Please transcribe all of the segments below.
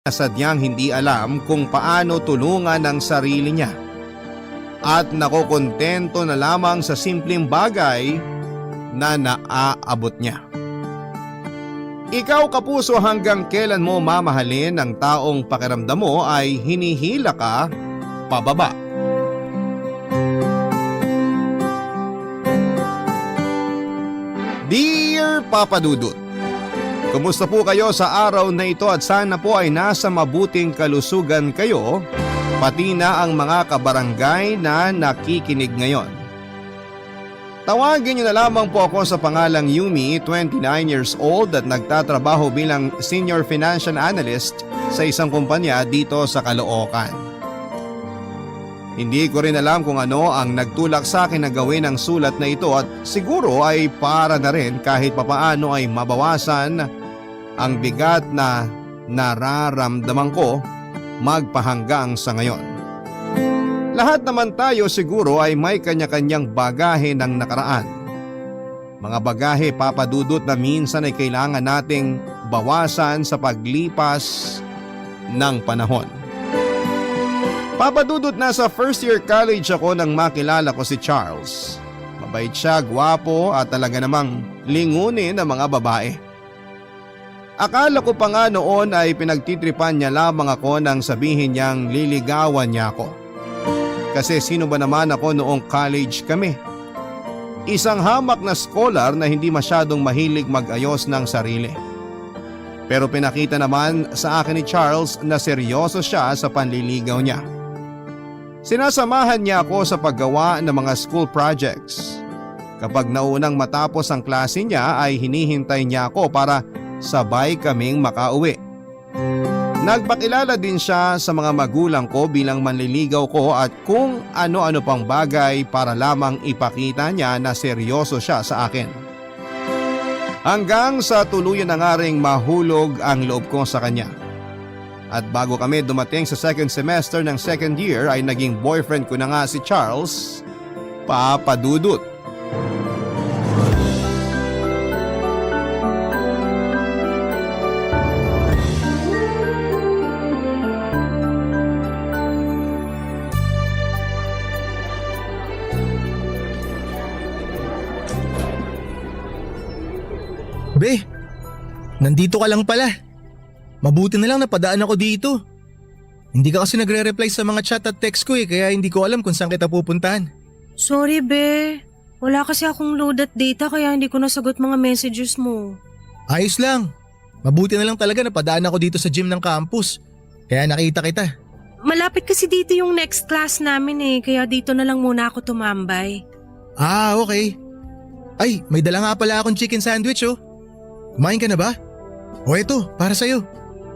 sadyang hindi alam kung paano tulungan ang sarili niya at nakokontento na lamang sa simpleng bagay na naaabot niya. Ikaw kapuso, hanggang kailan mo mamahalin ang taong pakiramdam mo ay hinihila ka pababa? Dear Papa Dudut, kumusta po kayo sa araw na ito at sana po ay nasa mabuting kalusugan kayo, pati na ang mga kabarangay na nakikinig ngayon. Tawagin niyo na lamang po ako sa pangalang Yumi, 29 years old at nagtatrabaho bilang Senior Financial Analyst sa isang kumpanya dito sa Caloocan. Hindi ko rin alam kung ano ang nagtulak sa akin na gawin ang sulat na ito at siguro ay para na rin kahit papaano ay mabawasan ang bigat na nararamdaman ko magpahanggang sa ngayon. Lahat naman tayo siguro ay may kanya-kanyang bagahe ng nakaraan. Mga bagahe, Papa Dudut, na minsan ay kailangan nating bawasan sa paglipas ng panahon. Papa Dudut, nasa first year college ako nang makilala ko si Charles. Mabait siya, gwapo at talaga namang lingunin ng mga babae. Akala ko pa nga noon ay pinagtitripan niya lamang ako nang sabihin niyang liligawan niya ako. Kasi sino ba naman ako noong college kami? Isang hamak na scholar na hindi masyadong mahilig mag-ayos ng sarili. Pero pinakita naman sa akin ni Charles na seryoso siya sa panliligaw niya. Sinasamahan niya ako sa paggawa ng mga school projects. Kapag naunang matapos ang klase niya ay hinihintay niya ako para sabay kaming makauwi. Nagpakilala din siya sa mga magulang ko bilang manliligaw ko at kung ano-ano pang bagay para lamang ipakita niya na seryoso siya sa akin. Hanggang sa tuluyan na nga ring mahulog ang loob ko sa kanya. At bago kami dumating sa second semester ng second year ay naging boyfriend ko na nga si Charles, Papa Dudut. Be, nandito ka lang pala. Mabuti na lang napadaan ako dito. Hindi ka kasi nagre-reply sa mga chat at text ko kaya hindi ko alam kung saan kita pupuntahan. Sorry, be. Wala kasi akong load at data kaya hindi ko nasagot mga messages mo. Ayos lang. Mabuti na lang talaga napadaan ako dito sa gym ng campus. Kaya nakita kita. Malapit kasi dito yung next class namin kaya dito na lang muna ako tumambay. Ah, okay. Ay, may dala nga pala akong chicken sandwich Kumain ka na ba? O eto, para sa'yo.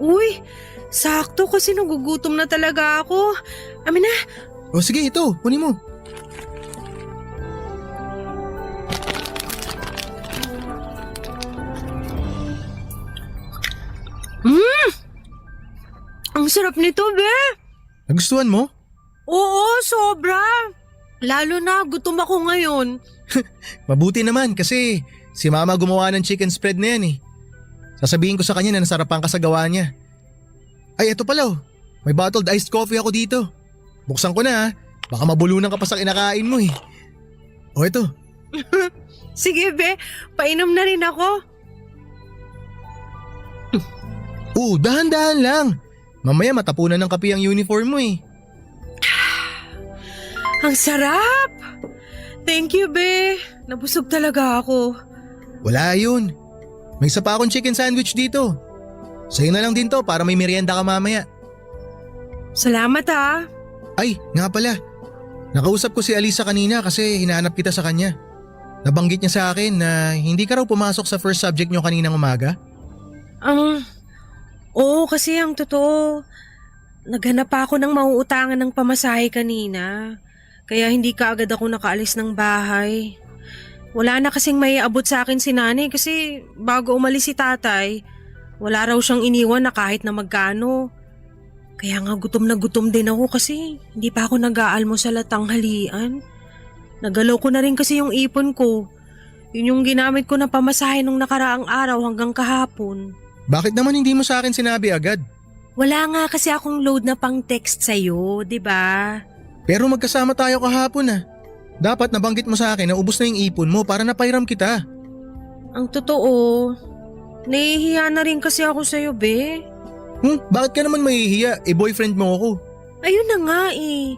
Uy, sakto kasi nagugutom na talaga ako. Amin na. O sige, ito, kunin mo. Ang sarap nito, be. Nagustuhan mo? Oo, sobra. Lalo na, gutom ako ngayon. Mabuti naman kasi si mama gumawa ng chicken spread na yan Sasabihin ko sa kanya na nasarapan ka sa gawa niya. Ay, eto pala may bottled iced coffee ako dito. Buksan ko na baka mabulunan ka pa sa kinakain mo O eto. Sige, be. Painom na rin ako. Dahan-dahan lang. Mamaya matapunan ng kape ang uniform mo Ang sarap. Thank you, be. Nabusog talaga ako. Wala yun. May isa pa akong chicken sandwich dito. Sa'yo na lang din to para may merienda ka mamaya. Salamat, ha. Ay, nga pala. Nakausap ko si Alisa kanina kasi hinahanap kita sa kanya. Nabanggit niya sa akin na hindi ka raw pumasok sa first subject niyo kaninang umaga. Oo, kasi ang totoo, naghanap pa ako ng mauutangan ng pamasahe kanina. Kaya hindi ka agad ako nakaalis ng bahay. Wala na kasing may abot sa akin si nanay kasi bago umalis si tatay, wala raw siyang iniwan na kahit na magkano. Kaya nga gutom na gutom din ako kasi hindi pa ako nag-aalmusal at tanghalian. Nagalaw ko na rin kasi yung ipon ko. Yun yung ginamit ko na pamasahe nung nakaraang araw hanggang kahapon. Bakit naman hindi mo sa akin sinabi agad? Wala nga kasi akong load na pang text sa'yo, di ba? Pero magkasama tayo kahapon ah. Dapat nabanggit mo sa akin na ubos na yung ipon mo para napairam kita. Ang totoo, nahihiya na rin kasi ako sa'yo, be. Bakit ka naman mahihiya? Boyfriend mo ako. Ayun na nga eh.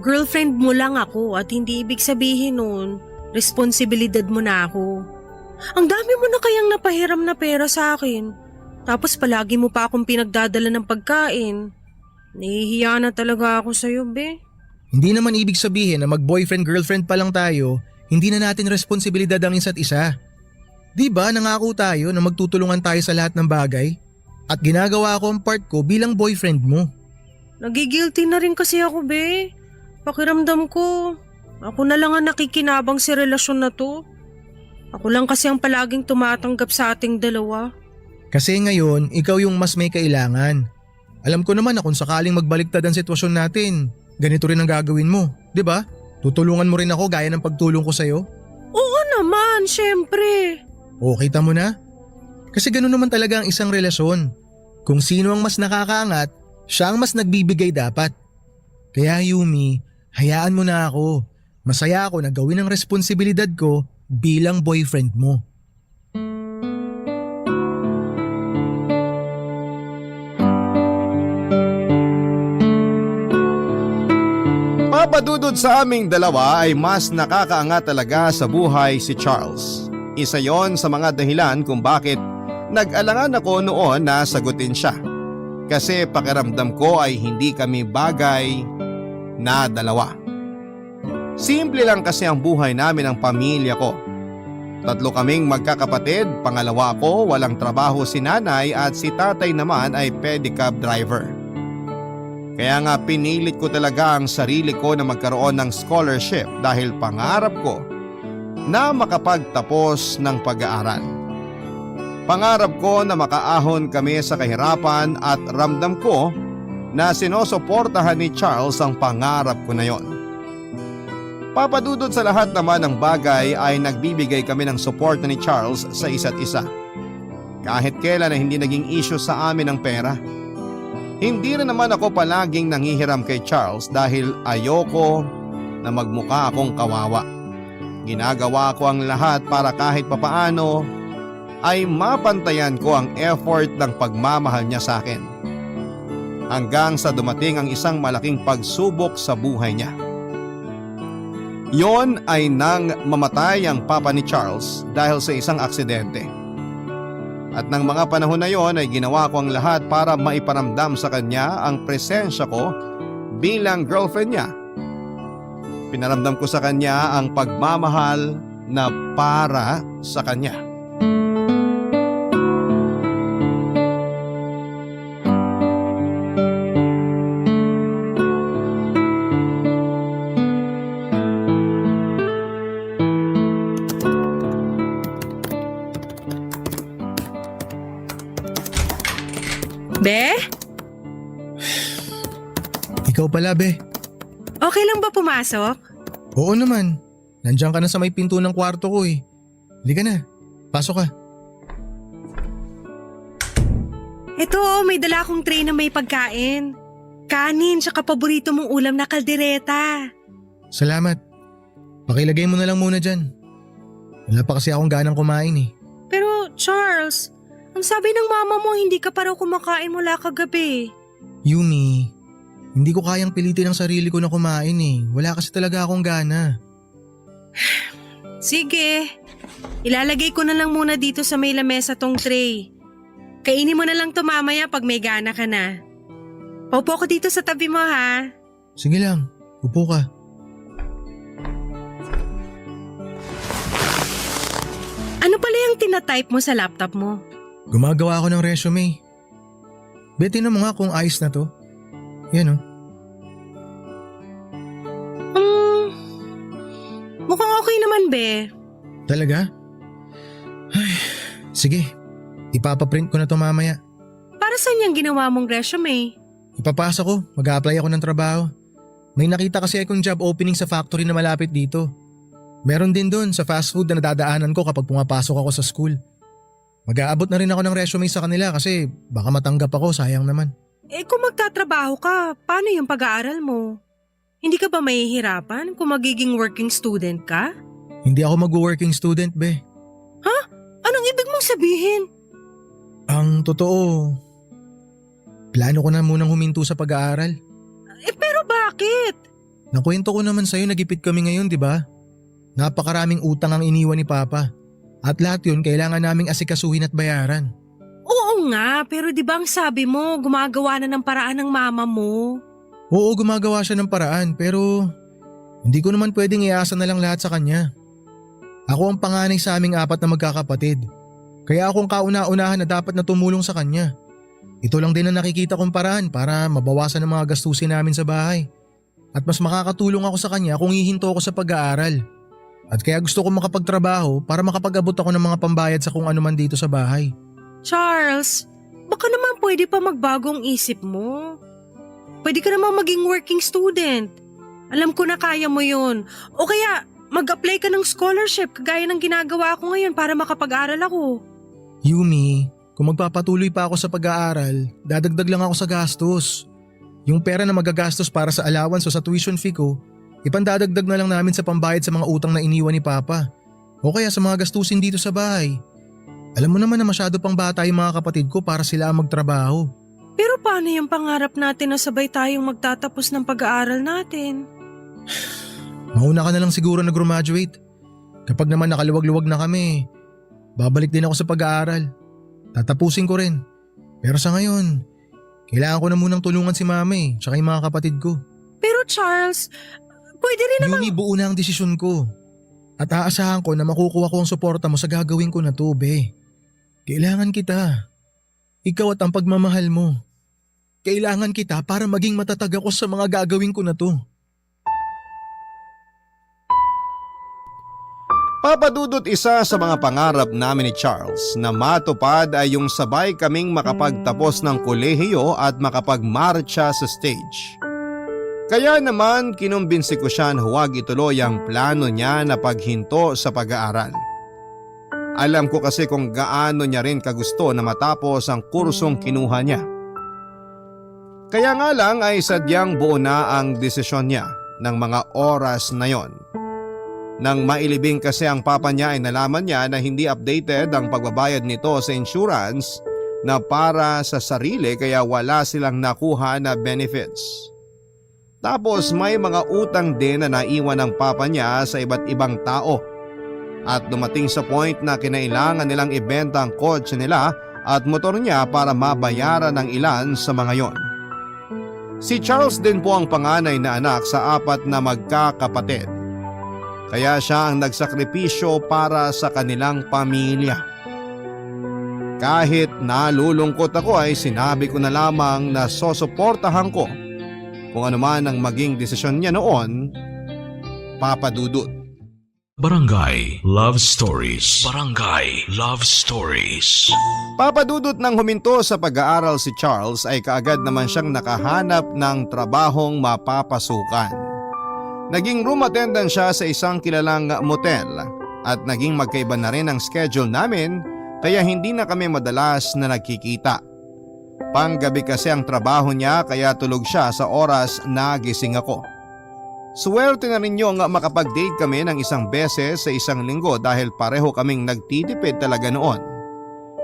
Girlfriend mo lang ako at hindi ibig sabihin nun, responsibilidad mo na ako. Ang dami mo na kayang napahiram na pera sa akin. Tapos palagi mo pa akong pinagdadala ng pagkain. Nahihiya na talaga ako sa'yo, be. Hindi naman ibig sabihin na mag-boyfriend-girlfriend pa lang tayo, hindi na natin responsibilidad ang isa't isa. Di ba nangako tayo na magtutulungan tayo sa lahat ng bagay? At ginagawa ko ang part ko bilang boyfriend mo. Nagigilty na rin kasi ako, be. Pakiramdam ko, ako na lang ang nakikinabang sa relasyon na to. Ako lang kasi ang palaging tumatanggap sa ating dalawa. Kasi ngayon, ikaw yung mas may kailangan. Alam ko naman na kung sakaling magbaliktad ang sitwasyon natin, ganito rin ang gagawin mo, di ba? Tutulungan mo rin ako gaya ng pagtulong ko sa'yo? Oo naman, syempre. O kita mo na? Kasi ganoon naman talaga ang isang relasyon. Kung sino ang mas nakakaangat, siya ang mas nagbibigay dapat. Kaya Yumi, hayaan mo na ako. Masaya ako na gawin ang responsibilidad ko bilang boyfriend mo. Papadudod sa aming dalawa ay mas nakakaangat talaga sa buhay si Charles. Isa yon sa mga dahilan kung bakit nag-alangan ako noon na sagutin siya. Kasi pakiramdam ko ay hindi kami bagay na dalawa. Simple lang kasi ang buhay namin ng pamilya ko. 3 kaming magkakapatid, pangalawa ko walang trabaho si nanay at si tatay naman ay pedicab driver. Kaya nga pinilit ko talaga ang sarili ko na magkaroon ng scholarship dahil pangarap ko na makapagtapos ng pag-aaral. Pangarap ko na makaahon kami sa kahirapan at ramdam ko na sinusuportahan ni Charles ang pangarap ko na yon. Papadudod sa lahat naman ng bagay ay nagbibigay kami ng suporta ni Charles sa isa't isa. Kahit kailan na hindi naging issue sa amin ang pera. Hindi rin naman ako palaging nangihiram kay Charles dahil ayoko na magmukha akong kawawa. Ginagawa ko ang lahat para kahit papaano ay mapantayan ko ang effort ng pagmamahal niya sa akin. Hanggang sa dumating ang isang malaking pagsubok sa buhay niya. Yon ay nang mamatay ang papa ni Charles dahil sa isang aksidente. At ng mga panahon na yon ay ginawa ko ang lahat para maiparamdam sa kanya ang presensya ko bilang girlfriend niya. Pinaramdam ko sa kanya ang pagmamahal na para sa kanya. Be? Ikaw pala, be. Okay lang ba pumasok? Oo naman. Nandiyan ka na sa may pinto ng kwarto ko eh. Halika na. Pasok ka. Ito, may dala akong tray na may pagkain. Kanin, tsaka paborito mong ulam na kaldereta. Salamat. Pakilagay mo na lang muna dyan. Wala pa kasi akong ganang kumain eh. Pero Charles, ang sabi ng mama mo hindi ka pa raw kumakain mula kagabi. Yumi, hindi ko kayang pilitin ang sarili ko na kumain eh. Wala kasi talaga akong gana. Sige, ilalagay ko na lang muna dito sa may lamesa tong tray. Kainin mo na lang to mamaya pag may gana ka na. Paupo ko dito sa tabi mo ha. Sige lang, upo ka. Ano pala yung tinatype mo sa laptop mo? Gumagawa ako ng resume. Beti na mo nga kung ayos na to. Yan oh. Mukhang okay naman, be. Talaga? Ay, sige. Ipapaprint ko na to mamaya. Para saan yung ginawa mong resume? Ipapasa ko, mag-a-apply ako ng trabaho. May nakita kasi akong job opening sa factory na malapit dito. Meron din doon sa fast food na nadadaanan ko kapag pumapasok ako sa school. Mag-aabot na rin ako ng resume sa kanila kasi baka matanggap ako, sayang naman. Kung magtatrabaho ka, paano yung pag-aaral mo? Hindi ka ba mahihirapan kung magiging working student ka? Hindi ako mag-working student, be. Anong ibig mong sabihin? Ang totoo, plano ko na munang huminto sa pag-aaral. Pero bakit? Nakwento ko naman sa'yo, nagipit kami ngayon, di ba? Napakaraming utang ang iniwan ni Papa. At lahat yun kailangan naming asikasuhin at bayaran. Oo nga, pero di ba ang sabi mo, gumagawa na ng paraan ng mama mo? Oo, gumagawa siya ng paraan pero hindi ko naman pwedeng iasa na lang lahat sa kanya. Ako ang panganay sa aming 4 na magkakapatid. Kaya akong kauna-unahan na dapat na tumulong sa kanya. Ito lang din ang nakikita kong paraan para mabawasan ang mga gastusin namin sa bahay. At mas makakatulong ako sa kanya kung hihinto ako sa pag-aaral. At kaya gusto ko makapagtrabaho para makapag-abot ako ng mga pambayad sa kung ano man dito sa bahay. Charles, baka naman pwede pa magbagong isip mo. Pwede ka naman maging working student. Alam ko na kaya mo yun. O kaya mag-apply ka ng scholarship kagaya ng ginagawa ko ngayon para makapag-aral ako. Yumi, kung magpapatuloy pa ako sa pag-aaral, dadagdag lang ako sa gastos. Yung pera na magagastos para sa allowance o sa tuition fee ko, ipandadagdag na lang namin sa pambayad sa mga utang na iniwan ni Papa. O kaya sa mga gastusin dito sa bahay. Alam mo naman na masyado pang bata yung mga kapatid ko para sila ang magtrabaho. Pero paano yung pangarap natin na sabay tayong magtatapos ng pag-aaral natin? Mauna ka na lang siguro na graduate. Kapag naman nakaluwag-luwag na kami, babalik din ako sa pag-aaral. Tatapusin ko rin. Pero sa ngayon, kailangan ko na munang tulungan si mama tsaka yung mga kapatid ko. Pero Charles, pwede rin naman… Yumi, buo na ang desisyon ko. At aasahan ko na makukuha ko ang suporta mo sa gagawin ko na to, be. Kailangan kita. Ikaw at ang pagmamahal mo. Kailangan kita para maging matatag ako sa mga gagawin ko na to. Papadudot, isa sa mga pangarap namin ni Charles na matupad ay yung sabay kaming makapagtapos ng kolehiyo at makapagmarcha sa stage. Kaya naman kinumbinsi ko siya na huwag ituloy ang plano niya na paghinto sa pag-aaral. Alam ko kasi kung gaano niya rin kagusto na matapos ang kursong kinuha niya. Kaya nga lang ay sadyang buo na ang desisyon niya ng mga oras na yon. Nang mailibing kasi ang papa niya ay nalaman niya na hindi updated ang pagbabayad nito sa insurance na para sa sarili kaya wala silang nakuha na benefits. Tapos may mga utang din na naiwan ng papa niya sa iba't ibang tao. At dumating sa point na kinailangan nilang ibenta ang kotse nila at motor niya para mabayaran ng ilan sa mga yon. Si Charles din po ang panganay na anak sa 4 na magkakapatid. Kaya siya ang nagsakripisyo para sa kanilang pamilya. Kahit nalulungkot ako ay sinabi ko na lamang na susuportahan ko kung ano man ang maging desisyon niya noon, Papa Dudut. Barangay Love Stories. Barangay Love Stories. Papadudot nang huminto sa pag-aaral si Charles ay kaagad naman siyang nakahanap ng trabahong mapapasukan. Naging room attendant siya sa isang kilalang motel at naging magkaiba na rin ang schedule namin kaya hindi na kami madalas na nagkikita. Panggabi kasi ang trabaho niya kaya tulog siya sa oras na gising ako. Swerte na rin yung makapag-date kami ng isang beses sa isang linggo dahil pareho kaming nagtitipid talaga noon.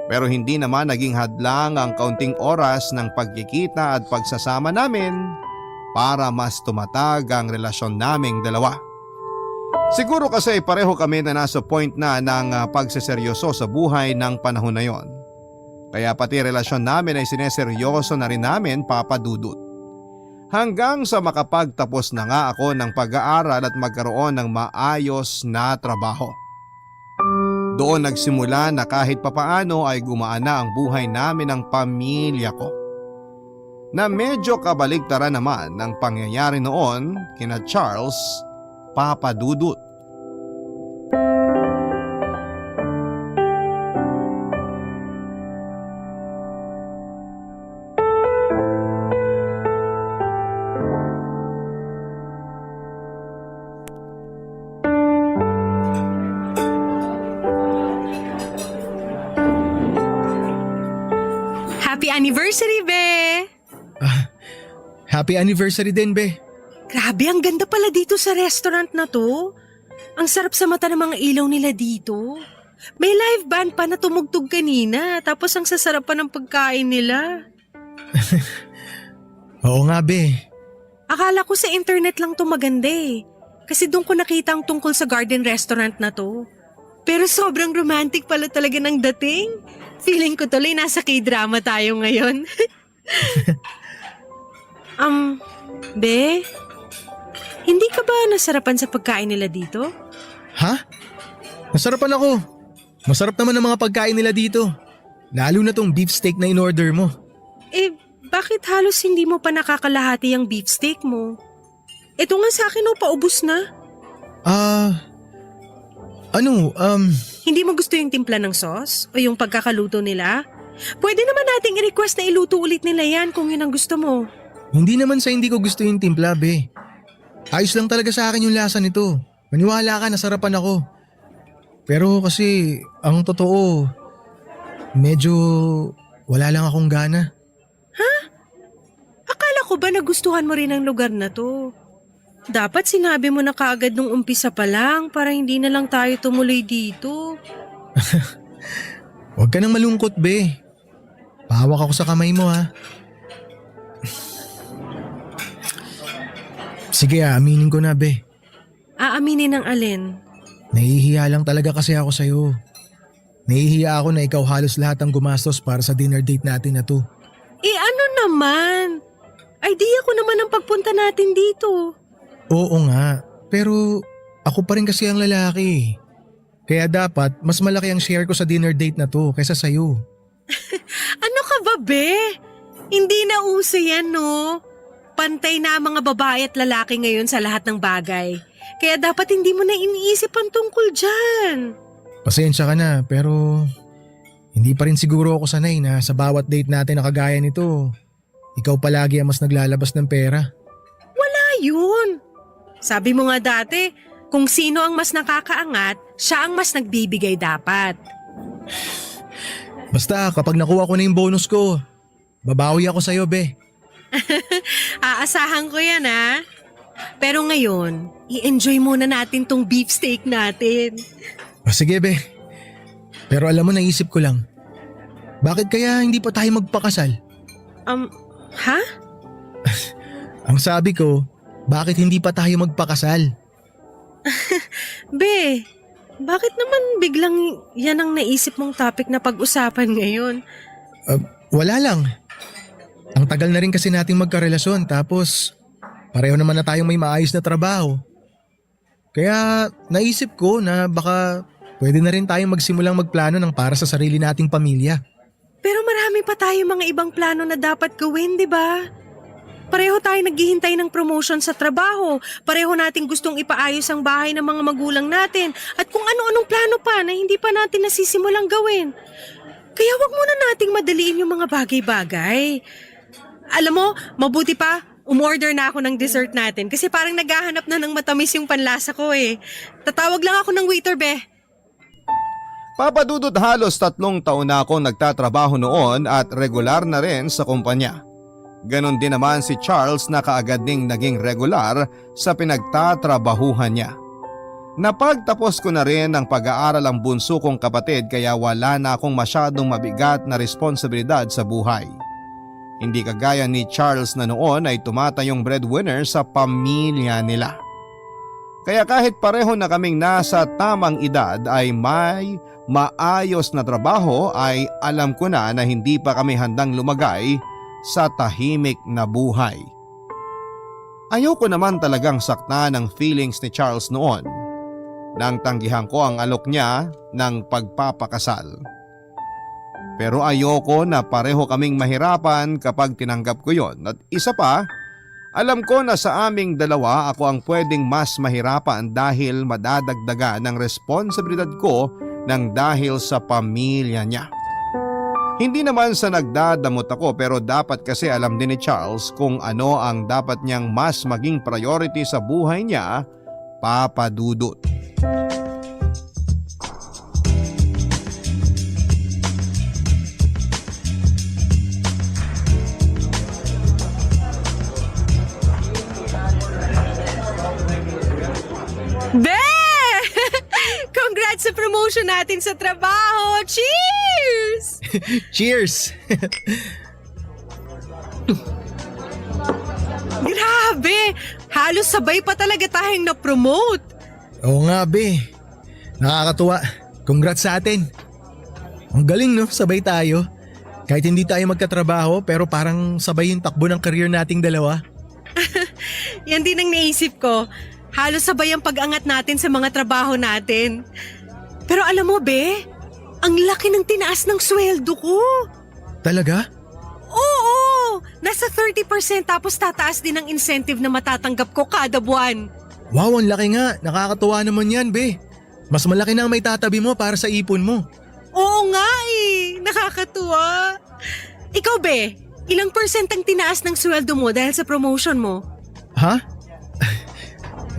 Pero hindi naman naging hadlang ang kaunting oras ng pagkikita at pagsasama namin para mas tumatag ang relasyon naming dalawa. Siguro kasi pareho kami na nasa point na ng pagseseryoso sa buhay ng panahon na yon. Kaya pati relasyon namin ay sineseryoso na rin namin, Papa Dudut. Hanggang sa makapagtapos na nga ako ng pag-aaral at magkaroon ng maayos na trabaho. Doon nagsimula na kahit papaano ay gumaan na ang buhay namin ng pamilya ko. Na medyo kabaligtaran naman ng pangyayari noon kina Charles, Papa Dudut. Happy anniversary, be! Happy anniversary din, be. Grabe, ang ganda pala dito sa restaurant na to. Ang sarap sa mata ng mga ilaw nila dito. May live band pa na tumugtog kanina, tapos ang sasarap pa ng pagkain nila. Oo nga, be. Akala ko sa internet lang to maganda eh. Kasi doon ko nakita ang tungkol sa garden restaurant na to. Pero sobrang romantic pala talaga ng dating. Feeling ko tuloy nasa K-drama tayo ngayon. Be, hindi ka ba nasarapan sa pagkain nila dito? Ha? Nasarapan ako. Masarap naman ang mga pagkain nila dito. Lalo na tong beef steak na in-order mo. Eh, bakit halos hindi mo pa nakakalahati ang beefsteak mo? Ito nga sa akin paubos na. Hindi Hindi mo gusto yung timpla ng sauce? O yung pagkakaluto nila? Pwede naman nating i-request na iluto ulit nila yan kung yun ang gusto mo. naman sa hindi ko gusto yung timpla, be. Ayos lang talaga sa akin yung lasa nito. Maniwala ka, nasarapan ako. Pero kasi, ang totoo, medyo wala lang akong gana. Akala ko ba nagustuhan mo rin ang lugar na to? Dapat sinabi mo na kaagad nung umpisa pa lang para hindi na lang tayo tumuloy dito. Huwag ka nang malungkot, be. Pahawak ako sa kamay mo, ha. Sige, aminin ko na, be. Aaminin ng alin? Nahihiya lang talaga kasi ako sa'yo. Nahihiya ako na ikaw halos lahat ang gumastos para sa dinner date natin na to. Eh ano naman? Idea ko naman ang pagpunta natin dito. Oo nga, pero ako pa rin kasi ang lalaki. Kaya dapat mas malaki ang share ko sa dinner date na to kaysa sa'yo. Ano ka ba, be? Hindi na uso yan, no? Pantay na ang mga babae at lalaki ngayon sa lahat ng bagay. Kaya dapat hindi mo na iniisip ang tungkol dyan. Pasensya ka na, pero hindi pa rin siguro ako sanay na sa bawat date natin na kagaya nito, ikaw palagi ang mas naglalabas ng pera. Ayun. Sabi mo nga dati, kung sino ang mas nakakaangat, siya ang mas nagbibigay dapat. Basta kapag nakuha ko na yung bonus ko, babawi ako sa'yo, be. Aasahan ko yan, ha? Pero ngayon, i-enjoy muna natin tong beefsteak natin. Sige, be. Pero alam mo, naisip ko lang, bakit kaya hindi pa tayo magpakasal? Ha? Ang sabi ko, bakit hindi pa tayo magpakasal? Be, bakit naman biglang yan ang naisip mong topic na pag-usapan ngayon? Wala lang. Ang tagal na rin kasi nating magkarelasyon tapos pareho naman na tayong may maayos na trabaho. Kaya naisip ko na baka pwede na rin tayong magsimulang magplano ng para sa sarili nating pamilya. Pero marami pa tayo mga ibang plano na dapat gawin, di ba? Pareho tayo naghihintay ng promotion sa trabaho. Pareho nating gustong ipaayos ang bahay ng mga magulang natin. At kung ano-anong plano pa na hindi pa natin nasisimulang gawin. Kaya wag muna nating madaliin yung mga bagay-bagay. Alam mo, mabuti pa, umorder na ako ng dessert natin kasi parang naghahanap na ng matamis yung panlasa ko eh. Tatawag lang ako ng waiter, be. Papadudod halos 3 taon na akong nagtatrabaho noon at regular na rin sa kumpanya. Ganon din naman si Charles na kaagad ding naging regular sa pinagtatrabahuhan niya. Napagtapos ko na rin ang pag-aaral ang bunso kong kapatid kaya wala na akong masyadong mabigat na responsibilidad sa buhay. Hindi kagaya ni Charles na noon ay tumatayong breadwinner sa pamilya nila. Kaya kahit pareho na kaming nasa tamang edad ay may maayos na trabaho ay alam ko na hindi pa kami handang lumagay sa tahimik na buhay. Ayoko naman talagang sakta ng feelings ni Charles noon nang tanggihan ko ang alok niya ng pagpapakasal. Pero ayoko na pareho kaming mahirapan kapag tinanggap ko yon at isa pa, alam ko na sa aming dalawa ako ang pwedeng mas mahirapan dahil madadagdagan ng responsibilidad ko nang dahil sa pamilya niya. Hindi naman sa nagdadamot ako pero dapat kasi alam din ni Charles kung ano ang dapat niyang mas maging priority sa buhay niya, Papa Dudut. promotion natin sa trabaho. Cheers! Cheers! Grabe! Halos sabay pa talaga tayong na-promote. Oo nga, be. Nakakatuwa. Congrats sa atin. Ang galing, no? Sabay tayo. Kahit hindi tayo magkatrabaho pero parang sabay yung takbo ng career nating dalawa. Yan din ang naisip ko. Halos sabay ang pag-angat natin sa mga trabaho natin. Pero alam mo, be, ang laki ng tinaas ng sweldo ko. Talaga? Oo! Nasa 30% tapos tataas din ang incentive na matatanggap ko kada buwan. Wow, ang laki nga. Nakakatuwa naman yan, be. Mas malaki na ang may tatabi mo para sa ipon mo. Oo nga eh! Nakakatuwa. Ikaw, be, ilang percent ang tinaas ng sweldo mo dahil sa promotion mo? Ha?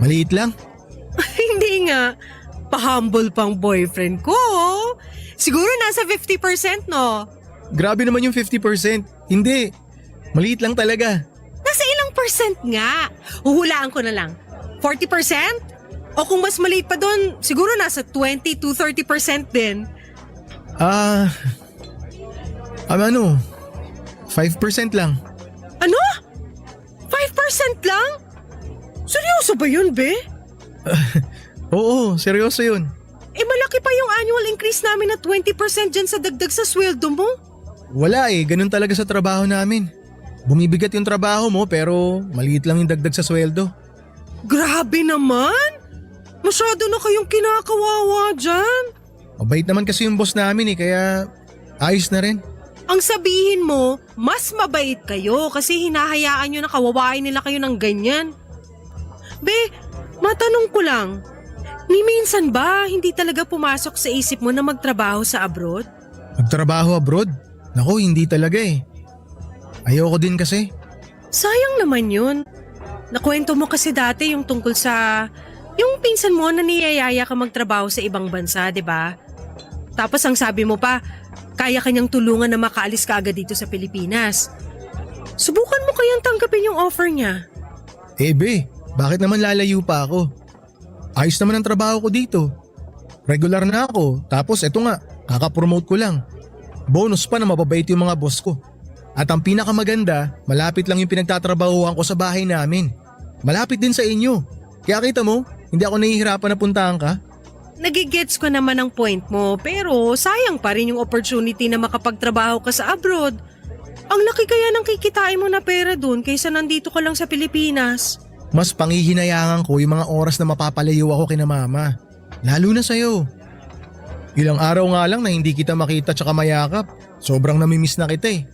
Maliit lang. Hindi nga. Pa-humble pang boyfriend ko. Siguro nasa 50%, no? Grabe naman yung 50%. Hindi. Maliit lang talaga. Nasa ilang percent nga? Huhulaan ko na lang. 40%? O kung mas maliit pa doon, siguro nasa 20 to 30% din. Ano? 5% lang. Ano? 5% lang? Seryoso ba yun, be? Oo, seryoso yun. Eh malaki pa yung annual increase namin na 20% dyan sa dagdag sa sweldo mo. Wala ganun talaga sa trabaho namin. Bumibigat yung trabaho mo pero maliit lang yung dagdag sa sweldo. Grabe naman! Masyado na kayong kinakawawa dyan. Mabait naman kasi yung boss namin kaya ayos na rin. Ang sabihin mo, mas mabait kayo kasi hinahayaan nyo na kawawain nila kayo ng ganyan. Be, matanong ko lang, ni minsan ba hindi talaga pumasok sa isip mo na magtrabaho sa abroad? Magtrabaho abroad? Naku, hindi talaga Ayoko din kasi. Sayang naman yun. Nakwento mo kasi dati yung tungkol sa... Yung pinsan mo na niyayaya ka magtrabaho sa ibang bansa, di ba? Tapos ang sabi mo pa, kaya kanyang tulungan na makaalis ka agad dito sa Pilipinas. Subukan mo kayang tanggapin yung offer niya. Be, bakit naman lalayo pa ako? Ayos naman ang trabaho ko dito. Regular na ako, tapos eto nga, kakapromote ko lang. Bonus pa na mababait yung mga boss ko. At ang pinakamaganda, malapit lang yung pinagtatrabahuhan ko sa bahay namin. Malapit din sa inyo. Kaya kita mo, hindi ako nahihirapan na puntahan ka. Nagigets ko naman ang point mo, pero sayang pa rin yung opportunity na makapagtrabaho ka sa abroad. Ang laki kaya ng kikitain mo na pera dun kaysa nandito ka lang sa Pilipinas. Mas pangihinayangan ko yung mga oras na mapapalayo ako kina mama. Lalo na sa'yo. Ilang araw nga lang na hindi kita makita tsaka mayakap. Sobrang namimiss na kita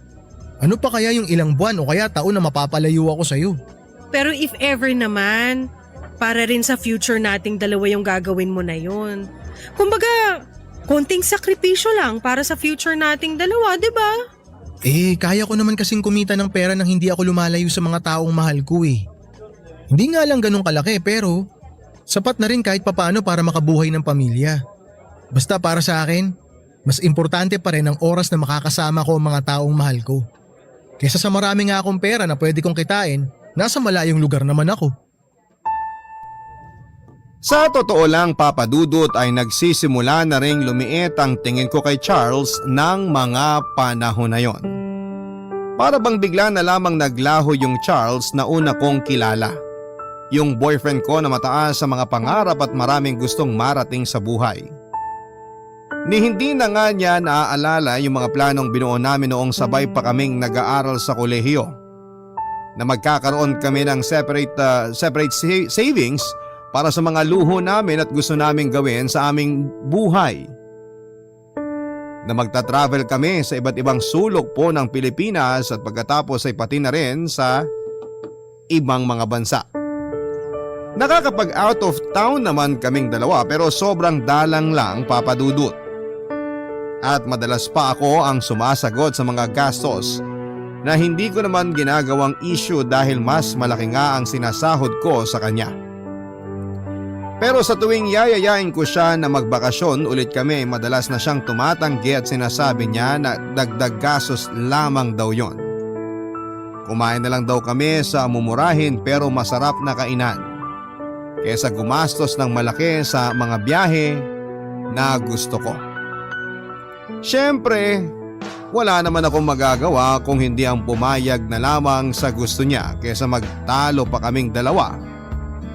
Ano pa kaya yung ilang buwan o kaya taon na mapapalayo ako sa'yo? Pero if ever naman, para rin sa future nating dalawa yung gagawin mo na yun. Kumbaga, konting sakripisyo lang para sa future nating dalawa, di ba? Kaya ko naman kasing kumita ng pera nang hindi ako lumalayo sa mga taong mahal ko Hindi nga lang ganun kalaki pero sapat na rin kahit papaano para makabuhay ng pamilya. Basta para sa akin, mas importante pa rin ang oras na makakasama ko ang mga taong mahal ko. Kesa sa marami nga akong pera na pwede kong kitain, nasa malayong lugar naman ako. Sa totoo lang, Papa Dudut, ay nagsisimula na ring lumiit ang tingin ko kay Charles ng mga panahon na yon. Para bang bigla na lamang naglaho yung Charles na una kong kilala. Yung boyfriend ko na mataas sa mga pangarap at maraming gustong marating sa buhay. Ni hindi na nga niya naaalala yung mga planong binuo namin noong sabay pa kaming nag-aaral sa kolehiyo. Na magkakaroon kami ng separate savings para sa mga luho namin at gusto naming gawin sa aming buhay. Na magta-travel kami sa iba't ibang sulok po ng Pilipinas at pagkatapos ay pati na rin sa ibang mga bansa. Nakakapag out of town naman kaming dalawa pero sobrang dalang lang, Papa Dudut. At madalas pa ako ang sumasagot sa mga gastos na hindi ko naman ginagawang issue dahil mas malaki nga ang sinasahod ko sa kanya. Pero sa tuwing yayayain ko siya na magbakasyon ulit kami, madalas na siyang tumatanggi at sinasabi niya na dagdag gastos lamang daw yon. Kumain na lang daw kami sa mumurahin pero masarap na kainan. Kesa gumastos ng malaki sa mga biyahe, na gusto ko. Siyempre, wala naman akong magagawa kung hindi ang pumayag na lamang sa gusto niya kaysa magtalo pa kaming dalawa.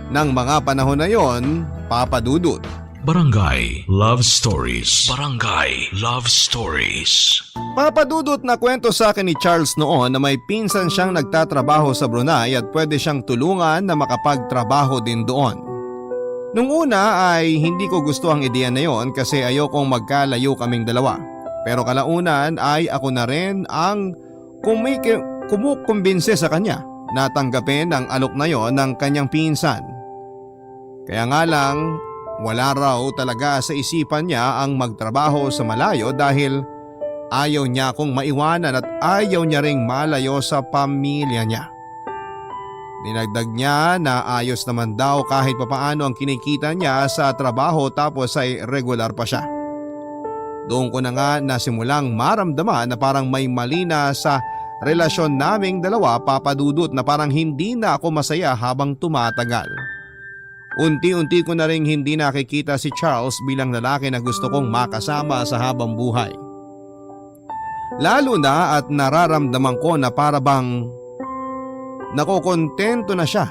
Nang mga panahon na yon, Papa Dudut. Barangay Love Stories. Barangay Love Stories. Papadudot na kwento sa akin ni Charles noon na may pinsan siyang nagtatrabaho sa Brunei at pwede siyang tulungan na makapagtrabaho din doon. Nung una ay hindi ko gusto ang ideya na yon kasi ayokong magkalayo kaming dalawa. Pero kalaunan ay ako na rin ang kumukumbinse sa kanya na tanggapin ang alok na yon ng kanyang pinsan. Kaya nga lang, wala raw talaga sa isipan niya ang magtrabaho sa malayo dahil ayaw niya akong maiwanan at ayaw niya ring malayo sa pamilya niya. Dinagdag niya na ayos naman daw kahit papaano ang kinikita niya sa trabaho tapos ay regular pa siya. Doon ko na nga nasimulang maramdaman na parang may mali na sa relasyon naming dalawa, Papa Dudut, na parang hindi na ako masaya habang tumatagal. Unti-unti ko na ring hindi nakikita si Charles bilang lalaki na gusto kong makasama sa habang buhay. Lalo na at nararamdaman ko na para bang nakokontento na siya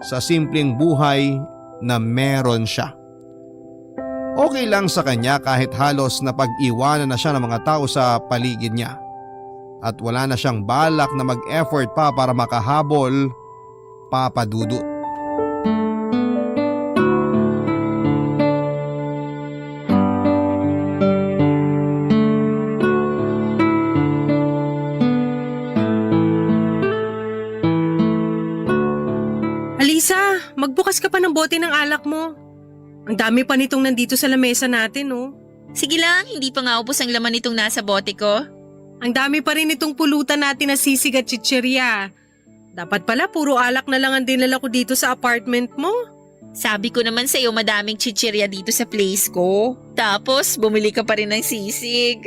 sa simpleng buhay na meron siya. Okay lang sa kanya kahit halos napag-iwanan na siya ng mga tao sa paligid niya. At wala na siyang balak na mag-effort pa para makahabol, Papa Dudut. Alisa, magbukas ka pa ng bote ng alak mo. Ang dami pa nitong nandito sa lamesa natin, oh. Sige lang, hindi pa nga ubos ang laman nitong nasa bote ko. Ang dami pa rin itong pulutan natin na sisig at chichirya. Dapat pala puro alak na lang ang dinala ko dito sa apartment mo. Sabi ko naman sa'yo madaming chichirya dito sa place ko. Tapos bumili ka pa rin ng sisig.